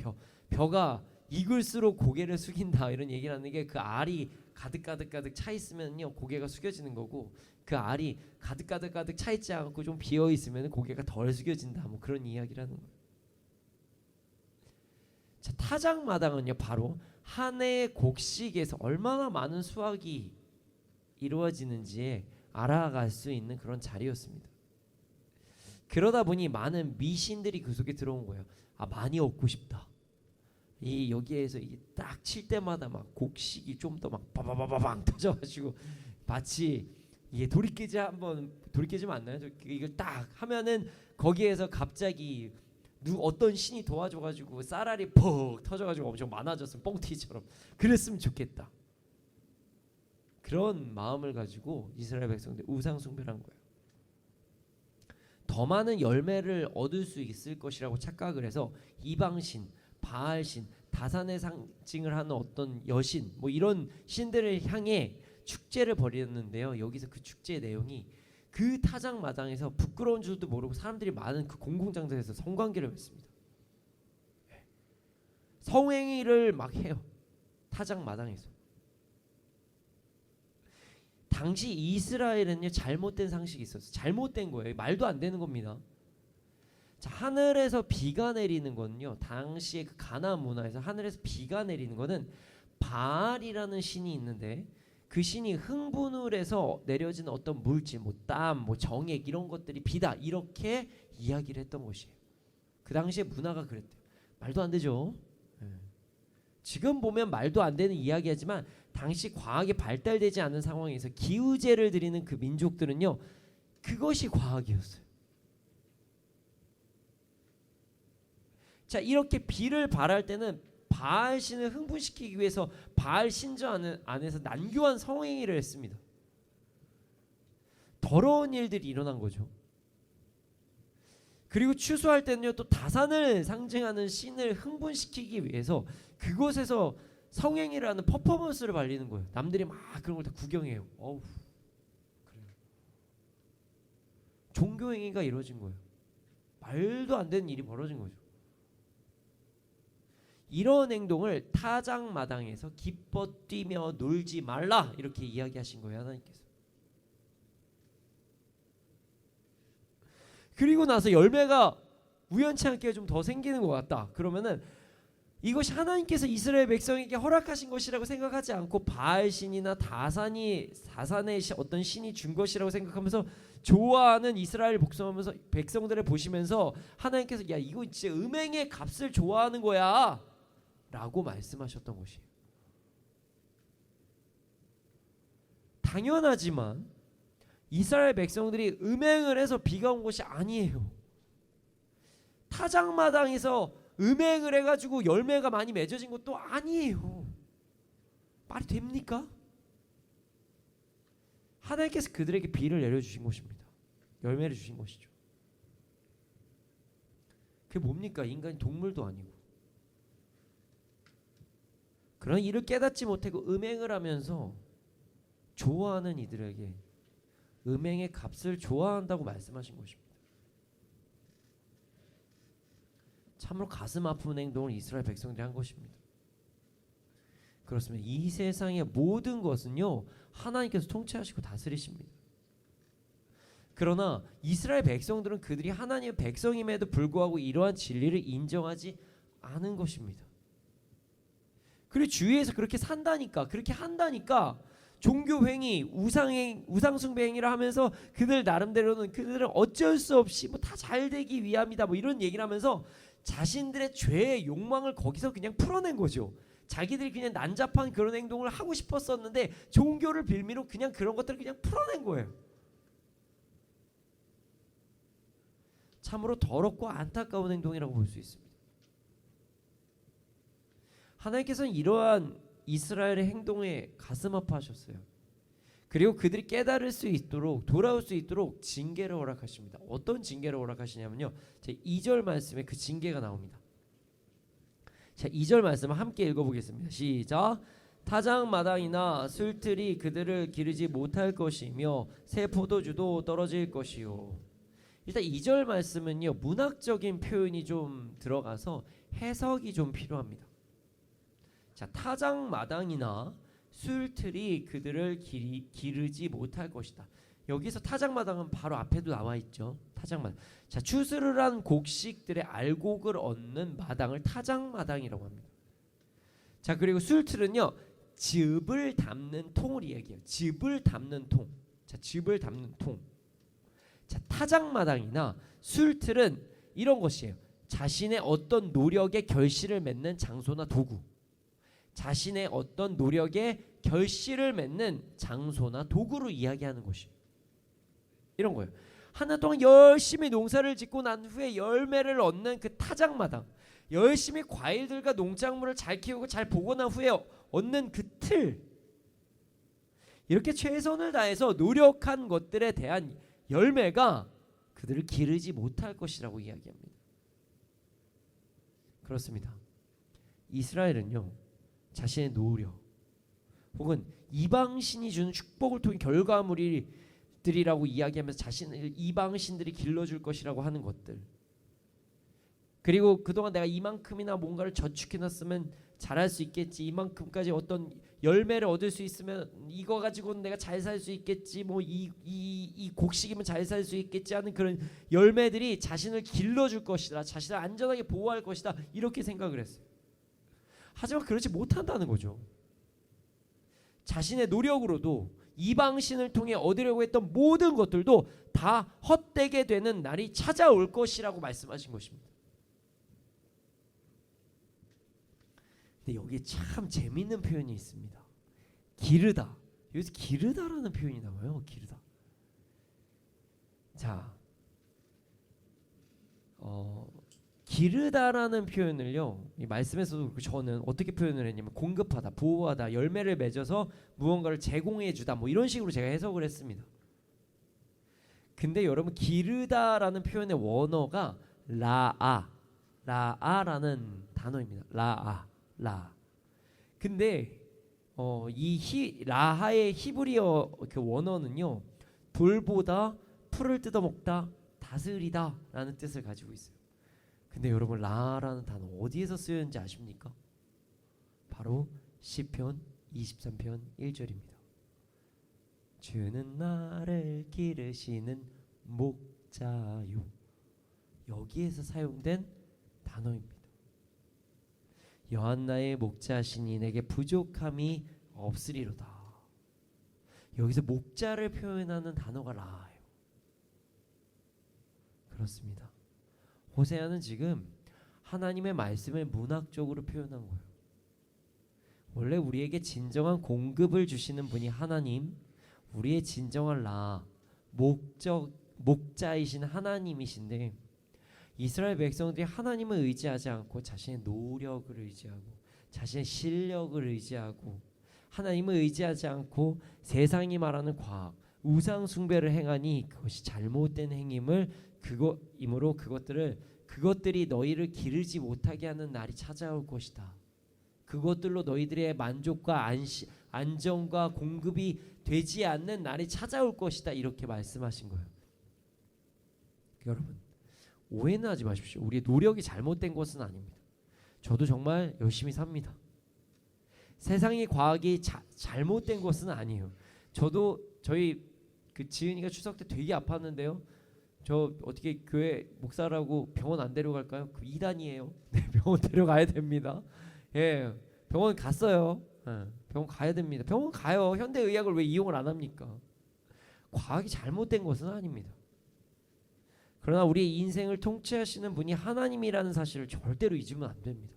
벼가 익을수록 고개를 숙인다 이런 얘기를 하는 게 그 알이 가득 차 있으면요 고개가 숙여지는 거고 그 알이 가득 차 있지 않고 좀 비어 있으면 고개가 덜 숙여진다 뭐 그런 이야기를 하는 거예요. 자, 타작마당은요 바로 한 해의 곡식에서 얼마나 많은 수확이 이루어지는지 알아갈 수 있는 그런 자리였습니다. 그러다 보니 많은 미신들이 그 속에 들어온 거예요. 아, 많이 얻고 싶다. 이 여기에서 이게 딱 칠 때마다 막 곡식이 좀 더 막 바바바바방 터져가지고 마치 이게 도리깨지면 안 나요? 이걸 딱 하면은 거기에서 갑자기 어떤 신이 도와줘가지고 쌀알이 퍽 터져가지고 엄청 많아졌으면 뻥튀기처럼 그랬으면 좋겠다. 그런 마음을 가지고 이스라엘 백성들 우상 숭배를 한 거예요. 더 많은 열매를 얻을 수 있을 것이라고 착각을 해서 이방신, 바알신, 다산의 상징을 하는 어떤 여신 뭐 이런 신들을 향해 축제를 벌였는데요. 여기서 그 축제의 내용이 그 타작마당에서 부끄러운 줄도 모르고 사람들이 많은 그 공공장소에서 성관계를 맺습니다. 성행위를 막 해요. 타작마당에서. 당시 이스라엘은요 잘못된 상식이 있었어요. 잘못된 거예요. 말도 안 되는 겁니다. 자, 하늘에서 비가 내리는 거는요 당시의 그 가나안 문화에서 하늘에서 비가 내리는 거는 바알이라는 신이 있는데 그 신이 흥분을 해서 내려지는 어떤 물질, 뭐 땀, 뭐 정액 이런 것들이 비다 이렇게 이야기를 했던 것이에요. 그 당시의 문화가 그랬대요. 말도 안 되죠. 지금 보면 말도 안 되는 이야기하지만 당시 과학이 발달되지 않은 상황에서 기우제를 드리는 그 민족들은요 그것이 과학이었어요. 자, 이렇게 비를 발할 때는 바알 신을 흥분시키기 위해서 바알 신전 안에서 난교한 성행위를 했습니다. 더러운 일들이 일어난 거죠. 그리고 추수할 때는요 또 다산을 상징하는 신을 흥분시키기 위해서 그곳에서 성행위를 하는 퍼포먼스를 발리는 거예요. 남들이 막 그런 걸 다 구경해요. 어우, 그래요. 종교행위가 이루어진 거예요. 말도 안 되는 일이 벌어진 거죠. 이런 행동을 타작마당에서 기뻐 뛰며 놀지 말라 이렇게 이야기하신 거예요. 하나님께서. 그리고 나서 열매가 우연치 않게 좀 더 생기는 것 같다. 그러면은 이것이 하나님께서 이스라엘 백성에게 허락하신 것이라고 생각하지 않고 바알신이나 다산의 어떤 신이 준 것이라고 생각하면서 좋아하는 이스라엘 백성들을 보시면서 하나님께서 야 이거 진짜 음행의 값을 좋아하는 거야 라고 말씀하셨던 것이에요. 당연하지만 이스라엘 백성들이 음행을 해서 비가 온 것이 아니에요. 타작마당에서 음행을 해가지고 열매가 많이 맺어진 것도 아니에요. 말이 됩니까? 하나님께서 그들에게 비를 내려주신 것입니다. 열매를 주신 것이죠. 그게 뭡니까? 인간이 동물도 아니고. 그런 일을 깨닫지 못하고 음행을 하면서 좋아하는 이들에게 음행의 값을 좋아한다고 말씀하신 것입니다. 참으로 가슴 아픈 행동을 이스라엘 백성들이 한 것입니다. 그렇습니다. 이 세상의 모든 것은요 하나님께서 통치하시고 다스리십니다. 그러나 이스라엘 백성들은 그들이 하나님의 백성임에도 불구하고 이러한 진리를 인정하지 않은 것입니다. 그리고 주위에서 그렇게 산다니까 그렇게 한다니까 종교행위, 우상숭배 행위를 하면서 그들 나름대로는 그들은 어쩔 수 없이 뭐 다 잘되기 위함이다 뭐 이런 얘기를 하면서 자신들의 죄의 욕망을 거기서 그냥 풀어낸 거죠. 자기들이 그냥 난잡한 그런 행동을 하고 싶었었는데 종교를 빌미로 그냥 그런 것들을 그냥 풀어낸 거예요. 참으로 더럽고 안타까운 행동이라고 볼 수 있습니다. 하나님께서는 이러한 이스라엘의 행동에 가슴 아파하셨어요. 그리고 그들이 깨달을 수 있도록 돌아올 수 있도록 징계를 허락하십니다. 어떤 징계를 허락하시냐면요, 제 2절 말씀에 그 징계가 나옵니다. 자, 2절 말씀을 함께 읽어보겠습니다. 시작. 타작마당이나 술틀이 그들을 기르지 못할 것이며 새 포도주도 떨어질 것이요. 일단 2절 말씀은요, 문학적인 표현이 좀 들어가서 해석이 좀 필요합니다. 자, 타작마당이나 술틀이 그들을 기르지 못할 것이다. 여기서 타작마당은 바로 앞에도 나와 있죠. 타작마당. 자, 추스르란 곡식들의 알곡을 얻는 마당을 타작마당이라고 합니다. 자, 그리고 술틀은요, 즙을 담는 통을 이야기해요. 즙을 담는 통. 자, 즙을 담는 통. 자, 타작마당이나 술틀은 이런 것이에요. 자신의 어떤 노력의 결실을 맺는 장소나 도구. 자신의 어떤 노력의 결실을 맺는 장소나 도구로 이야기하는 것이 이런 거예요. 하나 동안 열심히 농사를 짓고 난 후에 열매를 얻는 그 타작마당, 열심히 과일들과 농작물을 잘 키우고 잘 보고 난 후에 얻는 그 틀, 이렇게 최선을 다해서 노력한 것들에 대한 열매가 그들을 기르지 못할 것이라고 이야기합니다. 그렇습니다. 이스라엘은요, 자신의 노력 혹은 이방신이 주는 축복을 통한 결과물들이라고 이야기하면서 자신을 이방신들이 길러줄 것이라고 하는 것들, 그리고 그동안 내가 이만큼이나 뭔가를 저축해놨으면 잘할 수 있겠지, 이만큼까지 어떤 열매를 얻을 수 있으면 이거 가지고는 내가 잘 살 수 있겠지, 뭐 이 곡식이면 잘 살 수 있겠지 하는 그런 열매들이 자신을 길러줄 것이다, 자신을 안전하게 보호할 것이다, 이렇게 생각을 했어요. 하지만 그렇지 못한다는 거죠. 자신의 노력으로도 이방신을 통해 얻으려고 했던 모든 것들도 다 헛되게 되는 날이 찾아올 것이라고 말씀하신 것입니다. 근데 여기에 참 재미있는 표현이 있습니다. 기르다. 여기서 기르다라는 표현이 나와요. 기르다. 자, 기르다라는 표현을요, 이 말씀에서도 저는 어떻게 표현을 했냐면 공급하다, 보호하다, 열매를 맺어서 무언가를 제공해주다, 뭐 이런 식으로 제가 해석을 했습니다. 근데 여러분, 기르다라는 표현의 원어가 라아라는 단어입니다. 라. 근데 이 라하의 히브리어 그 원어는요, 돌보다, 풀을 뜯어먹다, 다스리다라는 뜻을 가지고 있어요. 근데 여러분, 라라는 단어 어디에서 쓰였는지 아십니까? 바로 시편 23편 1절입니다. 주는 나를 기르시는 목자요. 여기에서 사용된 단어입니다. 여호와의 목자시니 내게 부족함이 없으리로다. 여기서 목자를 표현하는 단어가 라예요. 그렇습니다. 호세아는 지금 하나님의 말씀을 문학적으로 표현한 거예요. 원래 우리에게 진정한 공급을 주시는 분이 하나님, 우리의 진정한 목자이신 하나님이신데, 이스라엘 백성들이 하나님을 의지하지 않고 자신의 노력을 의지하고 자신의 실력을 의지하고 하나님을 의지하지 않고 세상이 말하는 과학, 우상 숭배를 행하니 그것이 잘못된 행임을 그것이므로 그것들이 너희를 기르지 못하게 하는 날이 찾아올 것이다. 그것들로 너희들의 만족과 안정과 공급이 되지 않는 날이 찾아올 것이다. 이렇게 말씀하신 거예요. 여러분, 오해는 하지 마십시오. 우리의 노력이 잘못된 것은 아닙니다. 저도 정말 열심히 삽니다. 세상의 과학이 잘못된 것은 아니에요. 저도 저희 그 지은이가 추석 때 되게 아팠는데요. 저 어떻게 교회 목사라고 병원 안 데려갈까요? 그 이단이에요. 네, 병원 데려가야 됩니다. 예, 병원 갔어요. 병원 가야 됩니다. 병원 가요. 현대의학을 왜 이용을 안 합니까? 과학이 잘못된 것은 아닙니다. 그러나 우리의 인생을 통치하시는 분이 하나님이라는 사실을 절대로 잊으면 안 됩니다.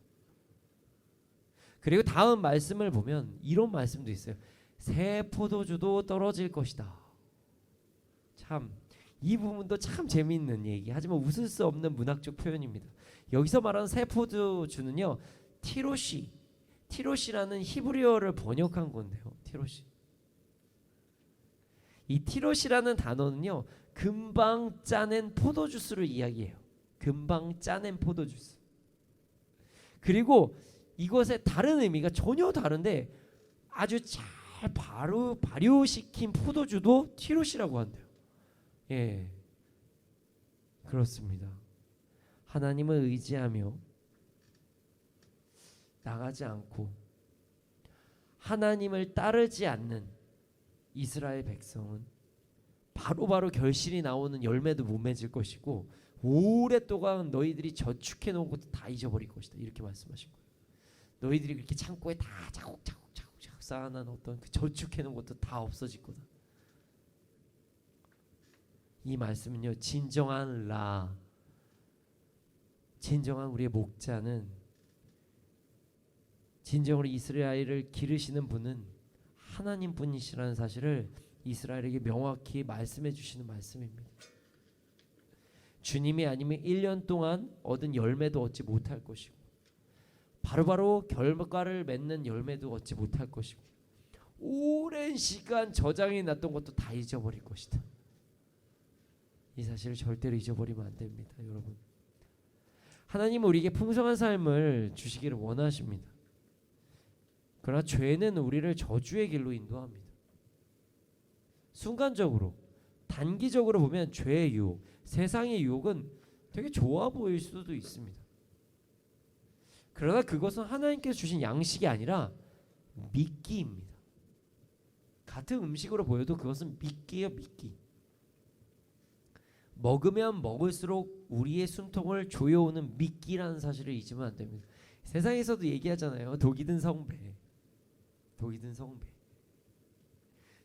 그리고 다음 말씀을 보면 이런 말씀도 있어요. 새 포도주도 떨어질 것이다. 참 이 부분도 참 재미있는 얘기. 하지만 웃을 수 없는 문학적 표현입니다. 여기서 말하는 새 포도주는요, 티로시라는 히브리어를 번역한 건데요. 이 티로시라는 단어는요, 금방 짜낸 포도주스를 이야기해요. 금방 짜낸 포도주스. 그리고 이것의 다른 의미가 전혀 다른데 아주 잘 발효시킨 포도주도 티로시라고 한대요. 예, 그렇습니다. 하나님을 의지하며 나가지 않고 하나님을 따르지 않는 이스라엘 백성은 바로바로 결실이 나오는 열매도 못 맺을 것이고 오랫동안 너희들이 저축해 놓은 것도 다 잊어버릴 것이다. 이렇게 말씀하신 거예요. 너희들이 그렇게 창고에 다 차곡차곡 쌓아놓은 어떤 그 저축해 놓은 것도 다 없어질 거다. 이 말씀은요, 진정한 우리의 목자는, 진정으로 이스라엘을 기르시는 분은 하나님 분이시라는 사실을 이스라엘에게 명확히 말씀해 주시는 말씀입니다. 주님이 아니면 1년 동안 얻은 열매도 얻지 못할 것이고 바로바로 결과를 맺는 열매도 얻지 못할 것이고 오랜 시간 저장이 났던 것도 다 잊어버릴 것이다. 이 사실을 절대로 잊어버리면 안 됩니다. 여러분, 하나님은 우리에게 풍성한 삶을 주시기를 원하십니다. 그러나 죄는 우리를 저주의 길로 인도합니다. 순간적으로, 단기적으로 보면 죄의 유혹, 세상의 유혹은 되게 좋아 보일 수도 있습니다. 그러나 그것은 하나님께서 주신 양식이 아니라 미끼입니다. 같은 음식으로 보여도 그것은 미끼예요, 미끼. 먹으면 먹을수록 우리의 숨통을 조여오는 미끼라는 사실을 잊으면 안 됩니다. 세상에서도 얘기하잖아요. 독이 든 성배.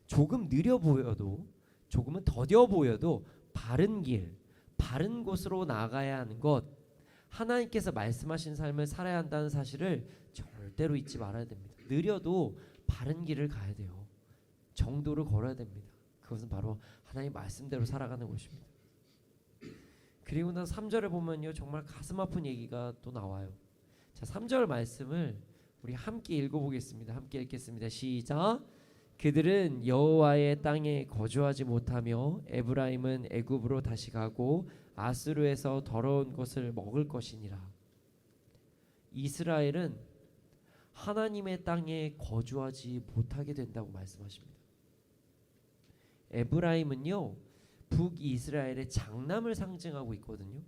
조금 느려 보여도, 조금은 더뎌 보여도 바른 길, 바른 곳으로 나가야 하는 것, 하나님께서 말씀하신 삶을 살아야 한다는 사실을 절대로 잊지 말아야 됩니다. 느려도 바른 길을 가야 돼요. 정도를 걸어야 됩니다. 그것은 바로 하나님 말씀대로 살아가는 것입니다. 그리고 나서 3절을 보면요, 정말 가슴 아픈 얘기가 또 나와요. 자, 3절 말씀을 우리 함께 읽어보겠습니다. 함께 읽겠습니다. 시작. 그들은 여호와의 땅에 거주하지 못하며 에브라임은 애굽으로 다시 가고 아수르에서 더러운 것을 먹을 것이니라. 이스라엘은 하나님의 땅에 거주하지 못하게 된다고 말씀하십니다. 에브라임은요, 북이스라엘의 장남을 상징하고 있거든요.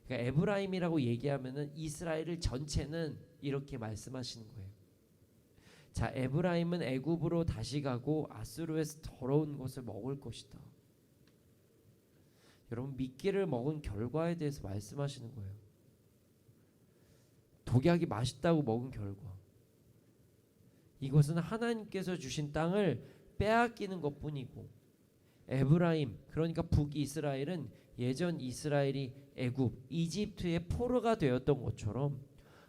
그러니까 에브라임이라고 얘기하면은 이스라엘을 전체는 이렇게 말씀하시는 거예요. 자, 에브라임은 애굽으로 다시 가고 아수르에서 더러운 것을 먹을 것이다. 여러분, 미끼를 먹은 결과에 대해서 말씀하시는 거예요. 독약이 맛있다고 먹은 결과. 이것은 하나님께서 주신 땅을 빼앗기는 것뿐이고, 에브라임, 그러니까 북이스라엘은 예전 이스라엘이 애굽, 이집트의 포로가 되었던 것처럼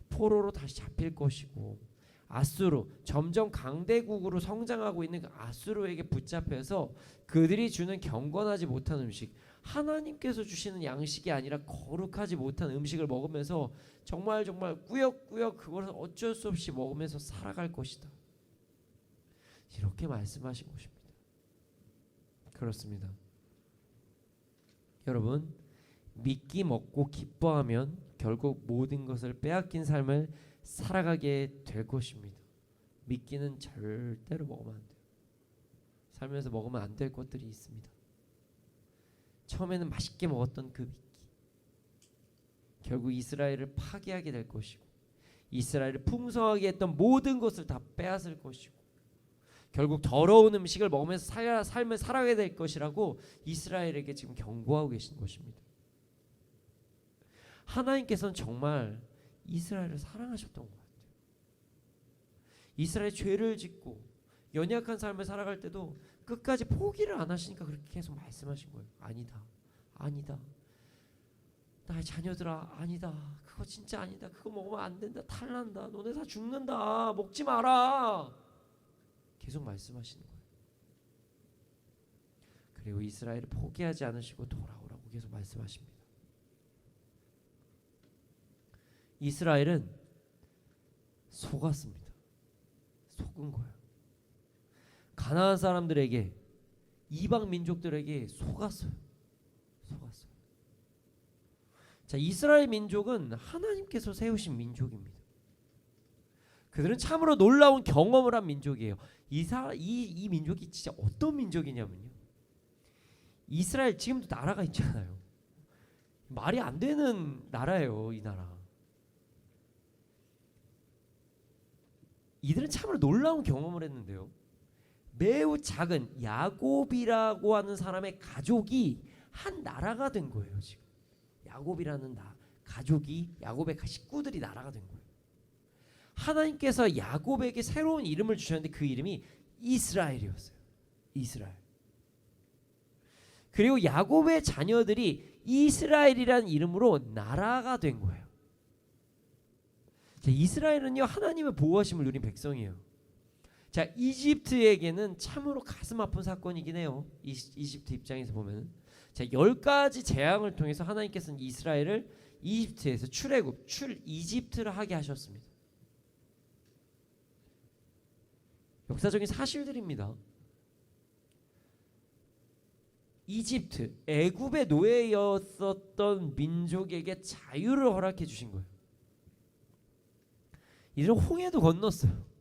포로로 다시 잡힐 것이고, 아수르, 점점 강대국으로 성장하고 있는 그 아수르에게 붙잡혀서 그들이 주는 경건하지 못한 음식, 하나님께서 주시는 양식이 아니라 거룩하지 못한 음식을 먹으면서 정말 꾸역꾸역 그것을 어쩔 수 없이 먹으면서 살아갈 것이다. 이렇게 말씀하신 것입니다. 그렇습니다. 여러분, 미끼 먹고 기뻐하면 결국 모든 것을 빼앗긴 삶을 살아가게 될 것입니다. 미끼는 절대로 먹으면 안 돼요. 살면서 먹으면 안 될 것들이 있습니다. 처음에는 맛있게 먹었던 그 미끼, 결국 이스라엘을 파괴하게 될 것이고, 이스라엘을 풍성하게 했던 모든 것을 다 빼앗을 것이고, 결국 더러운 음식을 먹으면서 삶을 살아가게 될 것이라고 이스라엘에게 지금 경고하고 계신 것입니다. 하나님께서는 정말 이스라엘을 사랑하셨던 것 같아요. 이스라엘 죄를 짓고 연약한 삶을 살아갈 때도 끝까지 포기를 안 하시니까 그렇게 계속 말씀하신 거예요. 아니다. 나의 자녀들아, 아니다, 그거 진짜 아니다, 그거 먹으면 안 된다, 탈난다, 너네 다 죽는다, 먹지 마라, 계속 말씀하시는 거예요. 그리고 이스라엘을 포기하지 않으시고 돌아오라고 계속 말씀하십니다. 이스라엘은 속았습니다. 속은 거예요. 가나안 사람들에게, 이방 민족들에게 속았어요. 자, 이스라엘 민족은 하나님께서 세우신 민족입니다. 그들은 참으로 놀라운 경험을 한 민족이에요. 이 민족이 진짜 어떤 민족이냐면요, 이스라엘 지금도 나라가 있잖아요. 말이 안 되는 나라예요, 이 나라. 이들은 참으로 놀라운 경험을 했는데요, 매우 작은 야곱이라고 하는 사람의 가족이 한 나라가 된 거예요. 지금 야곱이라는 가족이, 야곱의 식구들이 나라가 된 거예요. 하나님께서 야곱에게 새로운 이름을 주셨는데 그 이름이 이스라엘이었어요. 이스라엘. 그리고 야곱의 자녀들이 이스라엘이라는 이름으로 나라가 된 거예요. 자, 이스라엘은요, 하나님의 보호하심을 누린 백성이에요. 자, 이집트에게는 참으로 가슴 아픈 사건이긴 해요. 이집트 입장에서 보면은. 자, 10가지 재앙을 통해서 하나님께서는 이스라엘을 이집트에서 이집트를 하게 하셨습니다. 역사적인 사실들입니다. 이집트, 애굽의 노예였었던 민족에게 자유를 허락해 주신 거예요. 이들은 홍해도 건넜어요.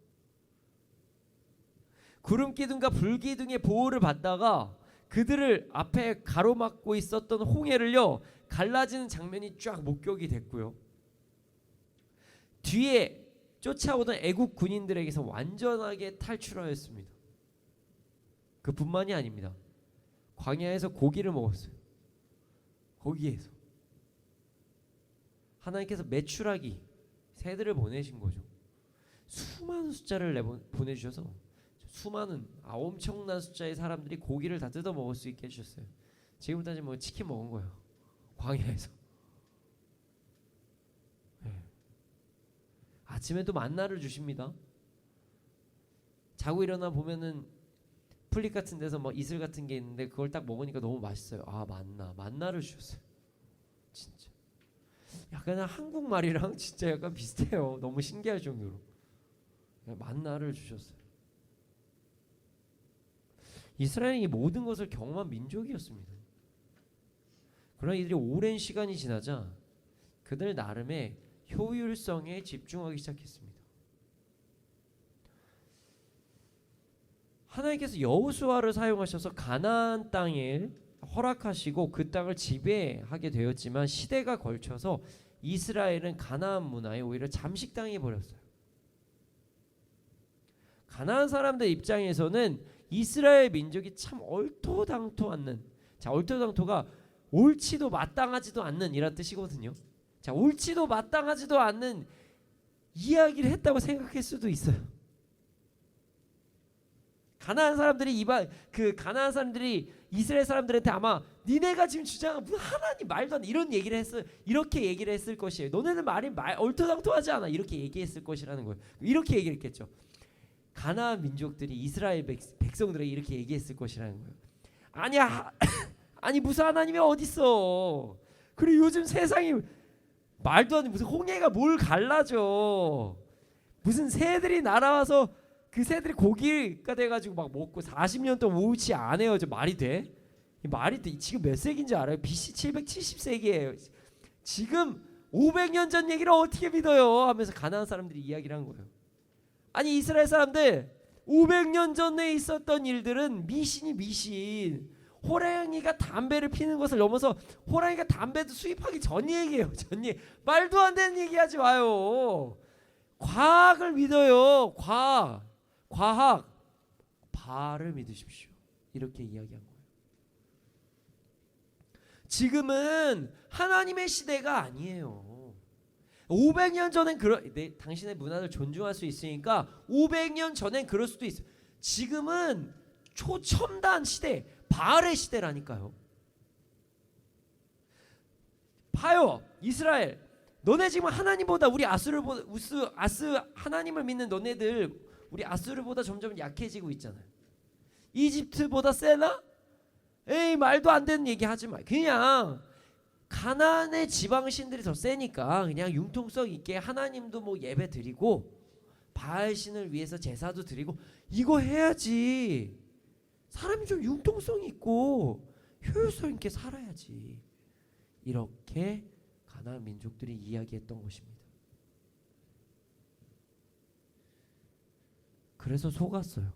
구름 기둥과 불 기둥의 보호를 받다가 그들을 앞에 가로막고 있었던 홍해를요, 갈라지는 장면이 쫙 목격이 됐고요. 뒤에 쫓아오던 애국 군인들에게서 완전하게 탈출하였습니다. 그뿐만이 아닙니다. 광야에서 고기를 먹었어요. 거기에서 하나님께서 메추라기 새들을 보내신 거죠. 수많은 숫자를 보내주셔서 수많은 엄청난 숫자의 사람들이 고기를 다 뜯어 먹을 수 있게 해주셨어요. 지금 따지면 뭐 치킨 먹은 거예요, 광야에서. 네. 아침에 또 만나를 주십니다. 자고 일어나 보면은 풀잎 같은 데서 뭐 이슬 같은 게 있는데 그걸 딱 먹으니까 너무 맛있어요. 아, 만나를 주셨어요. 진짜 약간 한국말이랑 진짜 약간 비슷해요. 너무 신기할 정도로 만나를 주셨어요. 이스라엘이 모든 것을 경험한 민족이었습니다. 그러나 이들이 오랜 시간이 지나자 그들 나름의 효율성에 집중하기 시작했습니다. 하나님께서 여호수아를 사용하셔서 가나안 땅을 허락하시고 그 땅을 지배하게 되었지만 시대가 걸쳐서 이스라엘은 가나안 문화에 오히려 잠식당해 버렸어요. 가나안 사람들 입장에서는 이스라엘 민족이 참 얼토당토 않는, 자, 얼토당토가 옳지도 마땅하지도 않는 이란 뜻이거든요. 자, 옳지도 마땅하지도 않는 이야기를 했다고 생각할 수도 있어요. 가나안 사람들이 가나안 사람들이 이스라엘 사람들한테 아마 니네가 지금 주장한 무슨 하나님 말도 안 돼, 이런 얘기를 했어요. 이렇게 얘기를 했을 것이에요. 너네들 말이 얼토당토하지 않아, 이렇게 얘기했을 것이라는 거예요. 이렇게 얘기를 했겠죠. 가나안 민족들이 이스라엘 백성들에게 이렇게 얘기했을 것이라는 거예요. 아니야, 아니 무슨 하나님이 어딨어. 그리고 요즘 세상이 말도 안 돼, 무슨 홍해가 뭘 갈라져. 무슨 새들이 날아와서 그 새들이 고기가 돼가지고 막 먹고 40년 동안 오지 안 해요. 저 말이 돼? 말이 돼? 지금 몇 세기인지 알아요? BC 770세기예요. 지금 500년 전 얘기를 어떻게 믿어요? 하면서 가나안 사람들이 이야기를 한 거예요. 아니 이스라엘 사람들 500년 전에 있었던 일들은 미신이 미신. 호랑이가 담배를 피는 것을 넘어서 호랑이가 담배도 수입하기 전 얘기예요. 전 얘기. 말도 안 되는 얘기하지 마요. 과학을 믿어요. 과학. 바알을 믿으십시오. 이렇게 이야기한 거예요. 지금은 하나님의 시대가 아니에요. 500년 전엔 당신의 문화를 존중할 수 있으니까 500년 전엔 그럴 수도 있어요. 지금은 초첨단 시대, 바알의 시대라니까요. 봐요, 이스라엘, 너네 지금 하나님보다 우리 아스 하나님을 믿는 너네들 우리 아수르보다 점점 약해지고 있잖아요. 이집트보다 세나? 에이, 말도 안 되는 얘기 하지 마. 그냥 가나안의 지방신들이 더 세니까 그냥 융통성 있게 하나님도 뭐 예배 드리고 바알신을 위해서 제사도 드리고 이거 해야지. 사람이 좀 융통성 있고 효율성 있게 살아야지. 이렇게 가나안 민족들이 이야기했던 것입니다. 그래서 속았어요.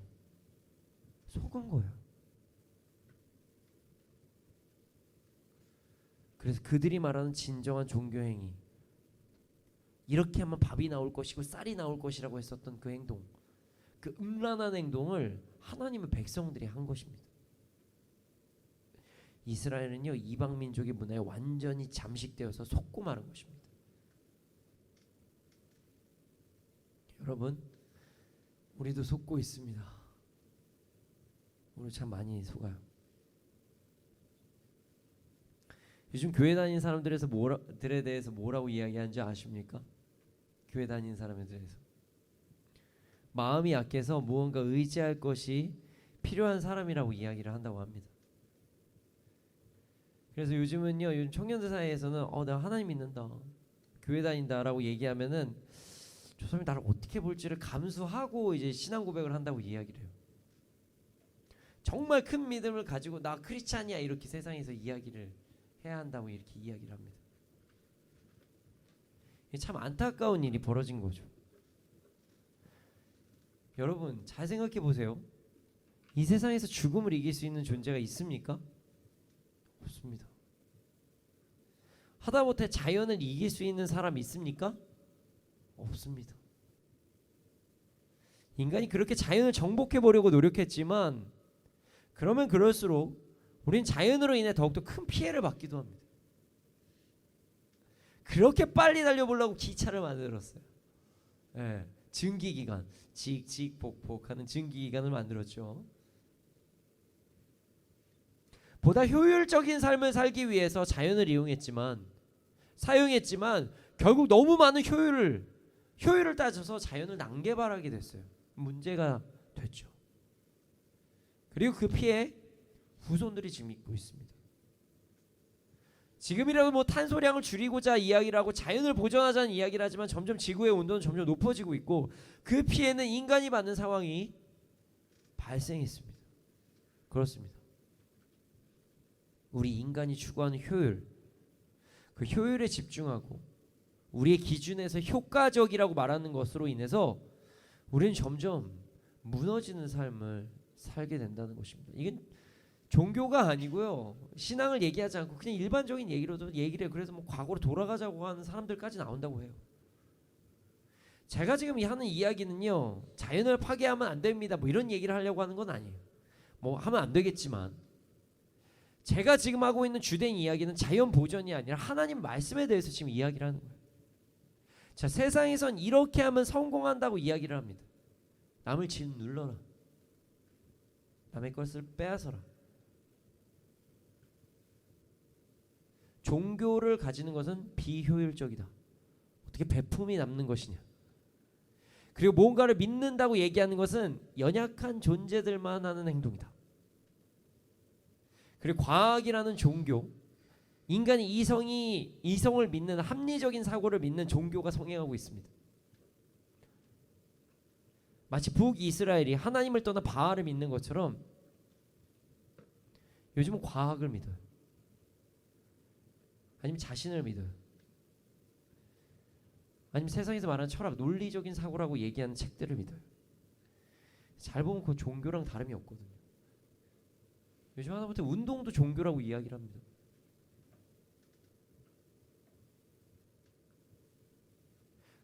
속은 거예요. 그래서 그들이 말하는 진정한 종교행위, 이렇게 하면 밥이 나올 것이고 쌀이 나올 것이라고 했었던 그 행동, 그 음란한 행동을 하나님의 백성들이 한 것입니다. 이스라엘은요, 이방 민족의 문화에 완전히 잠식되어서 속고 마른 것입니다. 여러분, 우리도 속고 있습니다. 우리 참 많이 속아요. 요즘 교회 다니는 사람들에 대해서 뭐라고 이야기하는지 아십니까? 교회 다니는 사람에 대해서 마음이 약해서 무언가 의지할 것이 필요한 사람이라고 이야기를 한다고 합니다. 그래서 요즘 청년들 사이에서는 나 하나님 믿는다, 교회 다닌다라고 얘기하면은 저 사람이 나를 어떻게 볼지를 감수하고 이제 신앙 고백을 한다고 이야기를 해요. 정말 큰 믿음을 가지고 나 크리스찬이야 이렇게 세상에서 이야기를 해야 한다고 이렇게 이야기를 합니다. 이게 참 안타까운 일이 벌어진 거죠. 여러분, 잘 생각해 보세요. 이 세상에서 죽음을 이길 수 있는 존재가 있습니까? 없습니다. 하다못해 자연을 이길 수 있는 사람 있습니까? 없습니다. 인간이 그렇게 자연을 정복해 보려고 노력했지만 그러면 그럴수록 우린 자연으로 인해 더욱더 큰 피해를 받기도 합니다. 그렇게 빨리 달려보려고 기차를 만들었어요. 예, 증기기관, 직직복복하는 증기기관을 만들었죠. 보다 효율적인 삶을 살기 위해서 자연을 사용했지만 결국 너무 많은 효율을 따져서 자연을 낭개발하게 됐어요. 문제가 됐죠. 그리고 그 피해 후손들이 지금 입고 있습니다. 지금이라도 뭐 탄소량을 줄이고자 이야기를 하고 자연을 보존하자는 이야기를 하지만 점점 지구의 온도는 점점 높아지고 있고 그 피해는 인간이 받는 상황이 발생했습니다. 그렇습니다. 우리 인간이 추구하는 효율, 그 효율에 집중하고 우리의 기준에서 효과적이라고 말하는 것으로 인해서 우리는 점점 무너지는 삶을 살게 된다는 것입니다. 이건 종교가 아니고요, 신앙을 얘기하지 않고 그냥 일반적인 얘기로도 얘기를 해요. 그래서 뭐 과거로 돌아가자고 하는 사람들까지 나온다고 해요. 제가 지금 하는 이야기는요, 자연을 파괴하면 안 됩니다 뭐 이런 얘기를 하려고 하는 건 아니에요. 뭐 하면 안 되겠지만 제가 지금 하고 있는 주된 이야기는 자연 보존이 아니라 하나님 말씀에 대해서 지금 이야기를 하는 거예요. 자, 세상에선 이렇게 하면 성공한다고 이야기를 합니다. 남을 짓눌러라, 남의 것을 빼앗아라. 종교를 가지는 것은 비효율적이다. 어떻게 베품이 남는 것이냐. 그리고 뭔가를 믿는다고 얘기하는 것은 연약한 존재들만 하는 행동이다. 그리고 과학이라는 종교, 인간이 이성을 믿는 합리적인 사고를 믿는 종교가 성행하고 있습니다. 마치 북이스라엘이 하나님을 떠나 바알을 믿는 것처럼 요즘은 과학을 믿어요. 아니면 자신을 믿어요. 아니면 세상에서 말하는 철학, 논리적인 사고라고 얘기하는 책들을 믿어요. 잘 보면 그 종교랑 다름이 없거든요. 요즘 하다못해 운동도 종교라고 이야기를 합니다.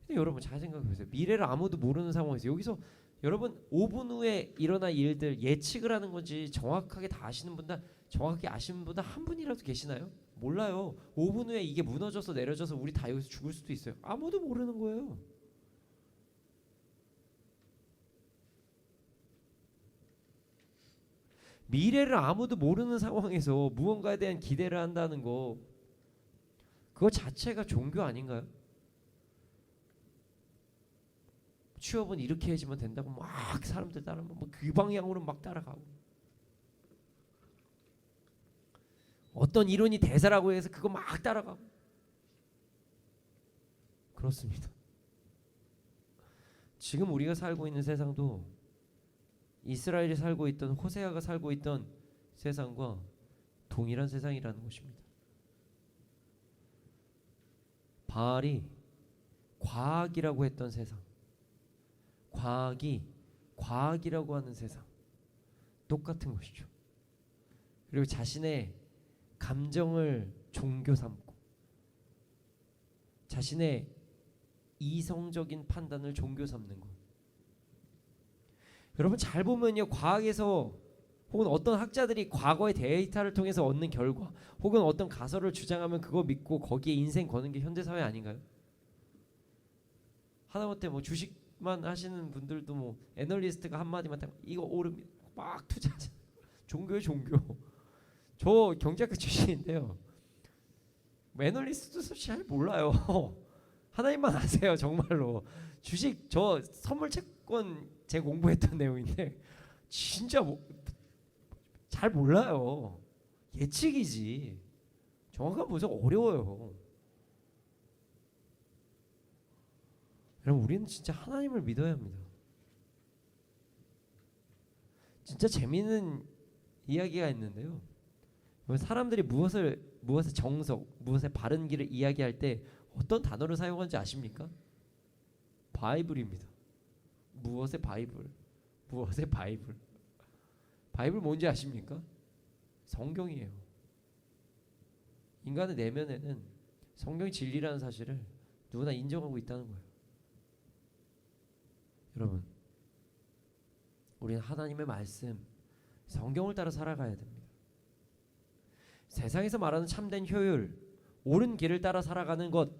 근데 여러분 잘 생각해보세요. 미래를 아무도 모르는 상황에서 여기서 여러분 5분 후에 일어날 일들 예측을 하는 건지 정확하게 다 아시는 분들, 정확하게 아시는 분들 한 분이라도 계시나요? 몰라요. 5분 후에 이게 무너져서 내려져서 우리 다 여기서 죽을 수도 있어요. 아무도 모르는 거예요. 미래를 아무도 모르는 상황에서 무언가에 대한 기대를 한다는 거, 그거 자체가 종교 아닌가요? 취업은 이렇게 해야지만 된다고 막 사람들 따라하면 그 방향으로 막 따라가고, 어떤 이론이 대사라고 해서 그거 막 따라가고 그렇습니다. 지금 우리가 살고 있는 세상도 이스라엘이 살고 있던, 호세아가 살고 있던 세상과 동일한 세상이라는 것입니다. 바알이 과학이라고 했던 세상, 과학이 과학이라고 하는 세상, 똑같은 것이죠. 그리고 자신의 감정을 종교 삼고, 자신의 이성적인 판단을 종교 삼는 것. 여러분 잘 보면요, 과학에서 혹은 어떤 학자들이 과거의 데이터를 통해서 얻는 결과, 혹은 어떤 가설을 주장하면 그거 믿고 거기에 인생 거는 게 현대 사회 아닌가요? 하다못해 뭐 주식만 하시는 분들도 뭐 애널리스트가 한마디만 딱 이거 오릅니다 막 투자하잖아요. 종교예요, 종교. 저 경제학과 출신인데요, 애널리스트도 솔직히 잘 몰라요. 하나님만 아세요. 정말로 주식, 저 선물 채권 제 공부했던 내용인데 진짜 잘 몰라요. 예측이지. 정확한 분석 어려워요. 여러분 우리는 진짜 하나님을 믿어야 합니다. 진짜 재미있는 이야기가 있는데요, 사람들이 무엇의 정석, 무엇의 바른 길을 이야기할 때 어떤 단어를 사용하는지 아십니까? 바이블입니다. 무엇의 바이블? 무엇의 바이블? 바이블 뭔지 아십니까? 성경이에요. 인간의 내면에는 성경이 진리라는 사실을 누구나 인정하고 있다는 거예요. 여러분, 우리는 하나님의 말씀, 성경을 따라 살아가야 됩니다. 세상에서 말하는 참된 효율, 옳은 길을 따라 살아가는 것,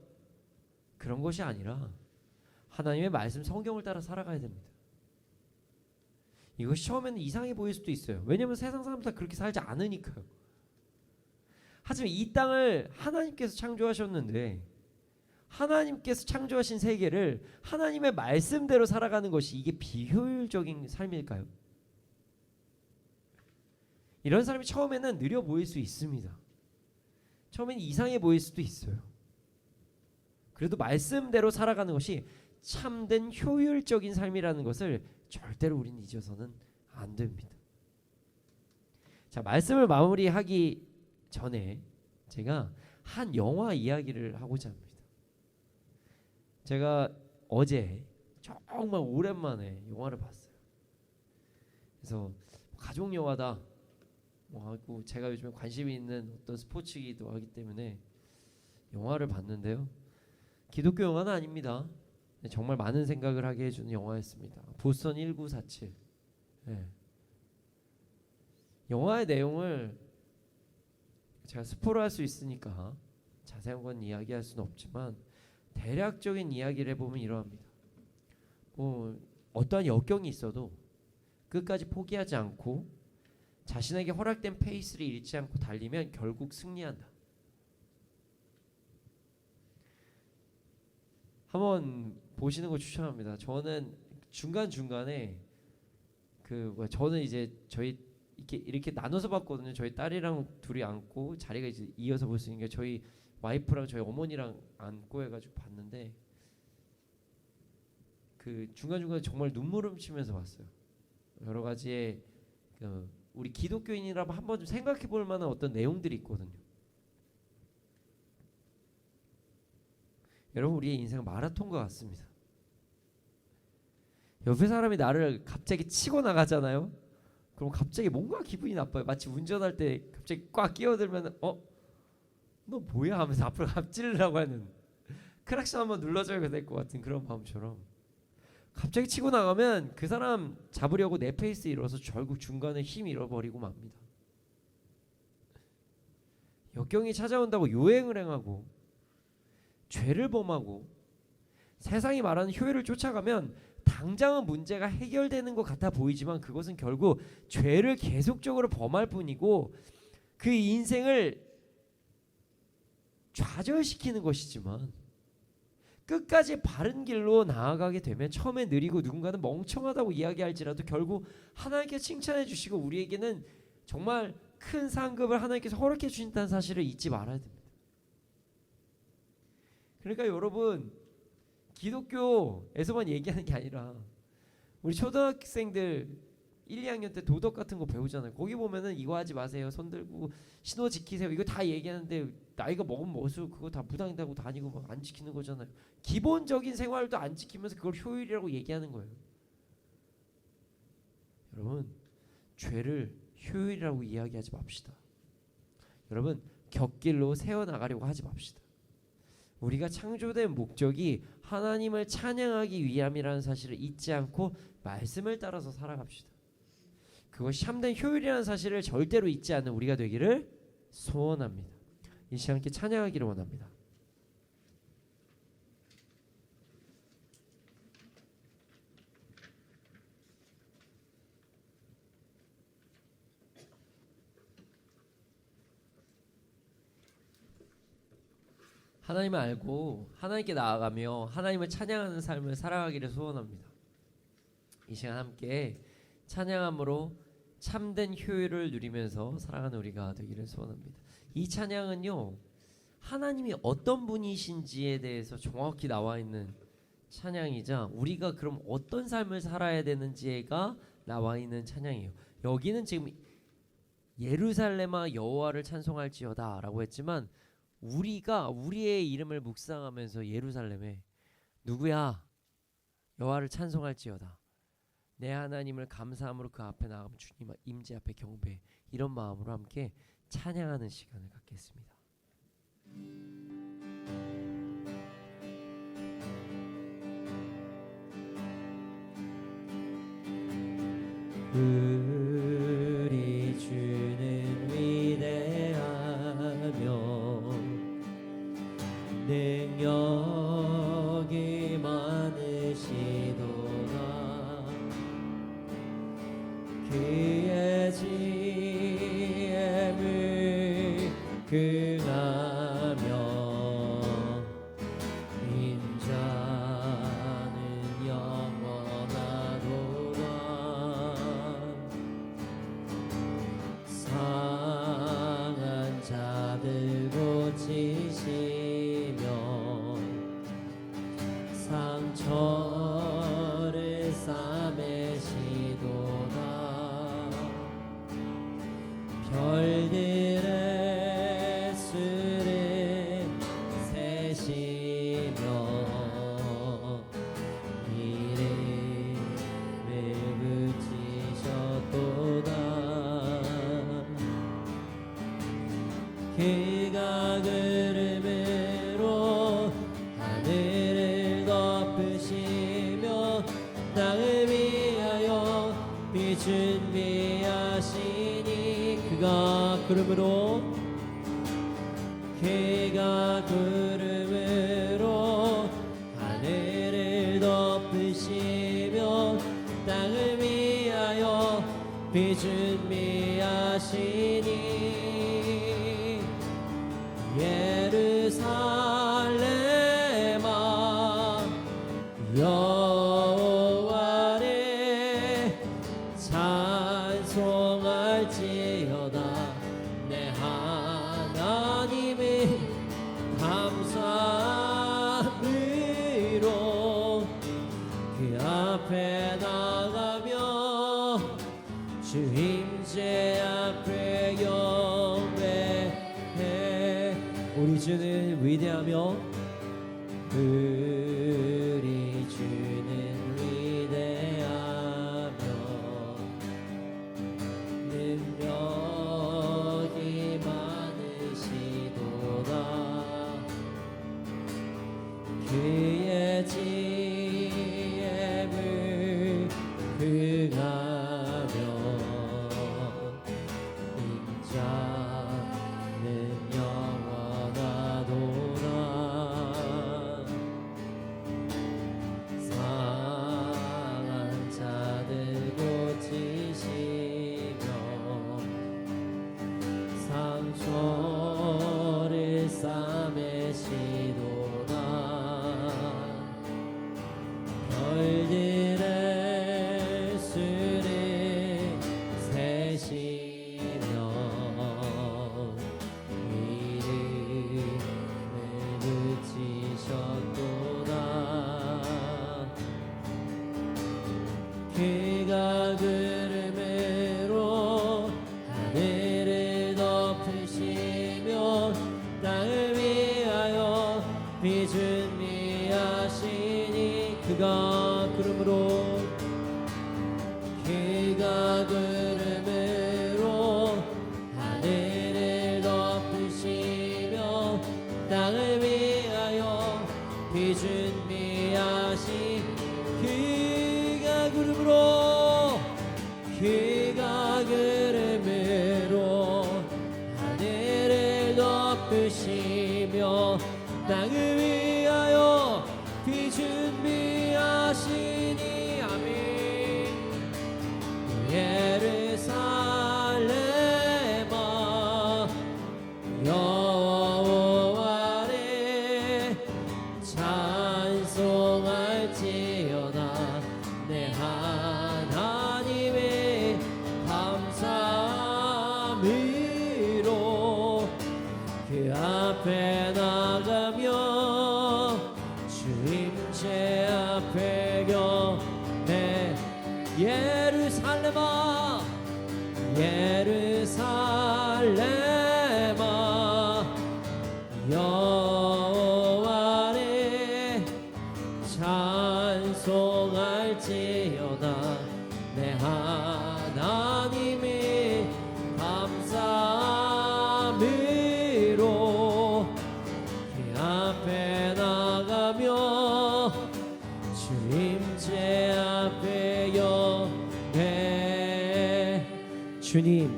그런 것이 아니라 하나님의 말씀, 성경을 따라 살아가야 됩니다. 이것이 처음에는 이상해 보일 수도 있어요. 왜냐하면 세상 사람들 다 그렇게 살지 않으니까요. 하지만 이 땅을 하나님께서 창조하셨는데, 하나님께서 창조하신 세계를 하나님의 말씀대로 살아가는 것이 이게 비효율적인 삶일까요? 이런 사람이 처음에는 느려 보일 수 있습니다. 처음에는 이상해 보일 수도 있어요. 그래도 말씀대로 살아가는 것이 참된 효율적인 삶이라는 것을 절대로 우리는 잊어서는 안 됩니다. 자, 말씀을 마무리하기 전에 제가 한 영화 이야기를 하고자 합니다. 제가 어제 정말 오랜만에 영화를 봤어요. 그래서 가족 영화다 하고, 제가 요즘에 관심이 있는 어떤 스포츠이기도 하기 때문에 영화를 봤는데요, 기독교 영화는 아닙니다. 정말 많은 생각을 하게 해주는 영화였습니다. 보스턴 1947. 네. 영화의 내용을 제가 스포를 할 수 있으니까 자세한 건 이야기할 수는 없지만, 대략적인 이야기를 해보면 이러합니다. 어떠한 역경이 있어도 끝까지 포기하지 않고 자신에게 허락된 페이스를 잃지 않고 달리면 결국 승리한다. 한번 보시는 거 추천합니다. 저는 중간중간에 저는 이제 저희 이렇게 나눠서 봤거든요. 저희 딸이랑 둘이 앉고 자리가 이제 이어서 볼 수 있는 게, 저희 와이프랑 저희 어머니랑 앉고 해가지고 봤는데, 중간중간에 정말 눈물 훔치면서 봤어요. 여러 가지의 우리 기독교인이라면 한번 좀 생각해 볼 만한 어떤 내용들이 있거든요. 여러분, 우리의 인생은 마라톤과 같습니다. 옆에 사람이 나를 갑자기 치고 나가잖아요. 그럼 갑자기 뭔가 기분이 나빠요. 마치 운전할 때 갑자기 꽉 끼어들면 너 뭐야 하면서 앞으로 앞지르려고 하는, 크락션 한번 눌러줘야 될 것 같은 그런 마음처럼, 갑자기 치고 나가면 그 사람 잡으려고 내 페이스 잃어서 결국 중간에 힘 잃어버리고 맙니다. 역경이 찾아온다고 요행을 행하고 죄를 범하고 세상이 말하는 효율을 쫓아가면 당장은 문제가 해결되는 것 같아 보이지만, 그것은 결국 죄를 계속적으로 범할 뿐이고 그 인생을 좌절시키는 것이지만 끝까지 바른 길로 나아가게 되면 처음에 느리고 누군가는 멍청하다고 이야기할지라도 결국 하나님께 칭찬해 주시고 우리에게는 정말 큰 상급을 하나님께서 허락해 주신다는 사실을 잊지 말아야 됩니다. 그러니까 여러분, 기독교에서만 얘기하는 게 아니라 우리 초등학생들 1, 2학년 때 도덕 같은 거 배우잖아요. 거기 보면은 이거 하지 마세요, 손 들고 신호 지키세요, 이거 다 얘기하는데 나이가 먹으면 먹을수록 그거 다 부당하다고 다니고 막 안 지키는 거잖아요. 기본적인 생활도 안 지키면서 그걸 효율이라고 얘기하는 거예요. 여러분, 죄를 효율이라고 이야기하지 맙시다. 여러분, 곁길로 세워나가려고 하지 맙시다. 우리가 창조된 목적이 하나님을 찬양하기 위함이라는 사실을 잊지 않고 말씀을 따라서 살아갑시다. 그것이 참된 효율이라는 사실을 절대로 잊지 않는 우리가 되기를 소원합니다. 이 시간 함께 찬양하기를 원합니다. 하나님을 알고 하나님께 나아가며 하나님을 찬양하는 삶을 살아가기를 소원합니다. 이 시간 함께 찬양함으로 참된 효율을 누리면서 살아가는 우리가 되기를 소원합니다. 이 찬양은요, 하나님이 어떤 분이신지에 대해서 정확히 나와 있는 찬양이자 우리가 그럼 어떤 삶을 살아야 되는지가 나와 있는 찬양이에요. 여기는 지금 예루살렘아 여호와를 찬송할지어다 라고 했지만 우리가 우리의 이름을 묵상하면서 예루살렘에 누구야? 여호와를 찬송할지어다. 내 하나님을 감사함으로 그 앞에 나가면 주님 임재 앞에 경배, 이런 마음으로 함께 찬양하는 시간을 갖겠습니다. 우리 주는 위대하며 능력이 많으시도다. 그의 지혜를 긍하며 인자는 영원하도다. 상한 자들 고치시며 상처를 싸매시도다. 별들의 수를 세시며 이름을 붙이셨도다. 그가 구름으로 하늘을 덮으시며 땅을 위하여 빛 준비하시니 그가 구름으로 하늘을 덮으시며 땅을 위하여 빛 준비하시니 예루살렘아 여호와를 찬송할지어다. 내 하나님을 감사함으로 그 앞에 나가며 주 임재 앞에 경배해. 우리 주는 위대하며 우리 주는 위대하며 능력이 많으시도다. 그의 지혜를 긍하며 인자는 영원하도다. 그가 구름으로 하늘을 덮으시며 땅을 위하여 비 준비하시니 그가 구름으로 하늘을 덮으시며 땅을 위하여 비 준비하시 그가 구름으로 하늘을 덮으시며 땅을 위하여 비 준비하시니 아멘. 예루살렘아 여호와를 찬송할지어다. 내 하나님의 감사함으로 그 앞에 나가며 주임제 앞에 경배. 예루살렘아 예루살렘아 여호와를 찬송할지어다. 내 하나님의 감사함으로 그 앞에 나가며 주임제 앞에 경배. 주님,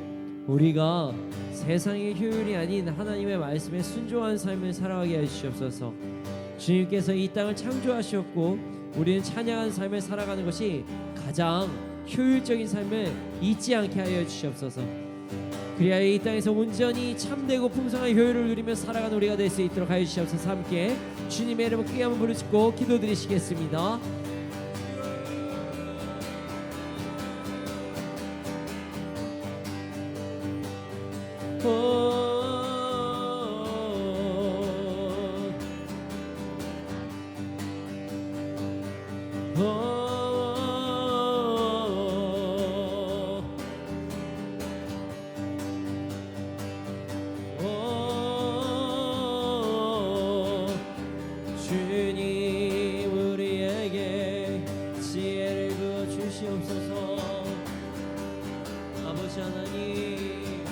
우리가 세상의 효율이 아닌 하나님의 말씀에 순종한 삶을 살아가게 해주시옵소서. 주님께서 이 땅을 창조하셨고 우리는 찬양한 삶을 살아가는 것이 가장 효율적인 삶을 잊지 않게 하여 주시옵소서. 그리하여 이 땅에서 온전히 참되고 풍성한 효율을 누리며 살아가는 우리가 될 수 있도록 하여 주시옵소서. 함께 주님의 이름을 크게 한번 부르짖고 기도드리시겠습니다. 주님, 우리에게 지혜를 부어 주시옵소서. 아버지 하나님,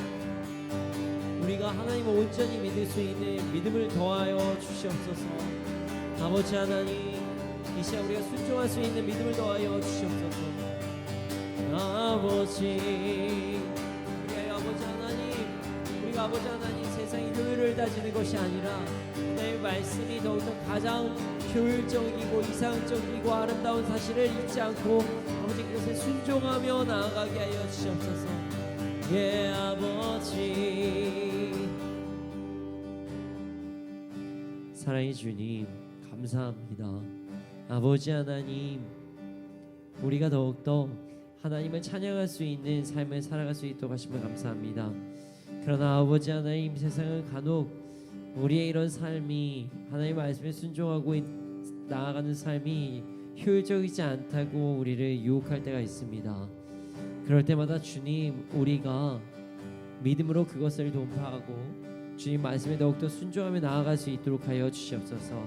우리가 하나님을 온전히 믿을 수 있는 믿음을 더하여 주시옵소서. 아버지 하나님, 이 시간 우리가 순종할 수 있는 믿음을 더하여 주시옵소서. 아버지, 우리의 아버지 하나님, 우리가 아버지 하나님 세상의 효율을 따지는 것이 아니라 하나님의 말씀이 더욱더 가장 효율적이고 이상적이고 아름다운 사실을 잊지 않고 아버지 그것에 순종하며 나아가게 하여 주시옵소서. 예 아버지. 사랑의 주님, 감사합니다. 아버지 하나님, 우리가 더욱더 하나님을 찬양할 수 있는 삶을 살아갈 수 있도록 하심을 감사합니다. 그러나 아버지 하나님, 세상은 간혹 우리의 이런 삶이 하나님의 말씀에 순종하고 나아가는 삶이 효율적이지 않다고 우리를 유혹할 때가 있습니다. 그럴 때마다 주님, 우리가 믿음으로 그것을 돌파하고 주님 말씀에 더욱더 순종하며 나아갈 수 있도록 하여 주시옵소서.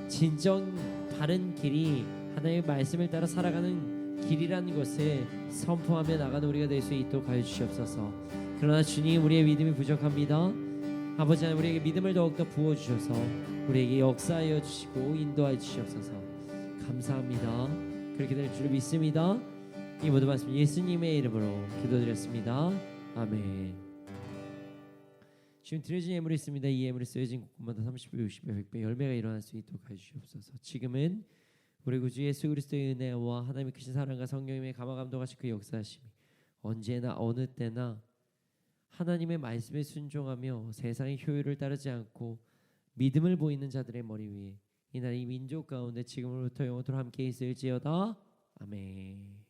진정 바른 길이 하나님의 말씀을 따라 살아가는 길이라는 것을 선포하며 나가는 우리가 될 수 있도록 하여 주시옵소서. 그러나 주님, 우리의 믿음이 부족합니다. 아버지 하나님, 우리에게 믿음을 더욱더 부어주셔서 우리에게 역사하여 주시고 인도하여 주시옵소서. 감사합니다. 그렇게 될 줄 믿습니다. 이 모든 말씀 예수님의 이름으로 기도드렸습니다. 아멘. 지금 드려진 예물이 있습니다. 이 예물이 쓰여진 곳마다 30배, 60배, 100배 열매가 일어날 수 있도록 해주시옵소서. 지금은 우리 구주 예수 그리스도의 은혜와 하나님의 크신 사랑과 성령님의 감화감동하신 그 역사하심이 언제나 어느 때나 하나님의 말씀에 순종하며 세상의 효율을 따르지 않고 믿음을 보이는 자들의 머리 위에 이 나라 이 민족 가운데 지금으로부터 영원토록 함께 있을지어다. 아멘.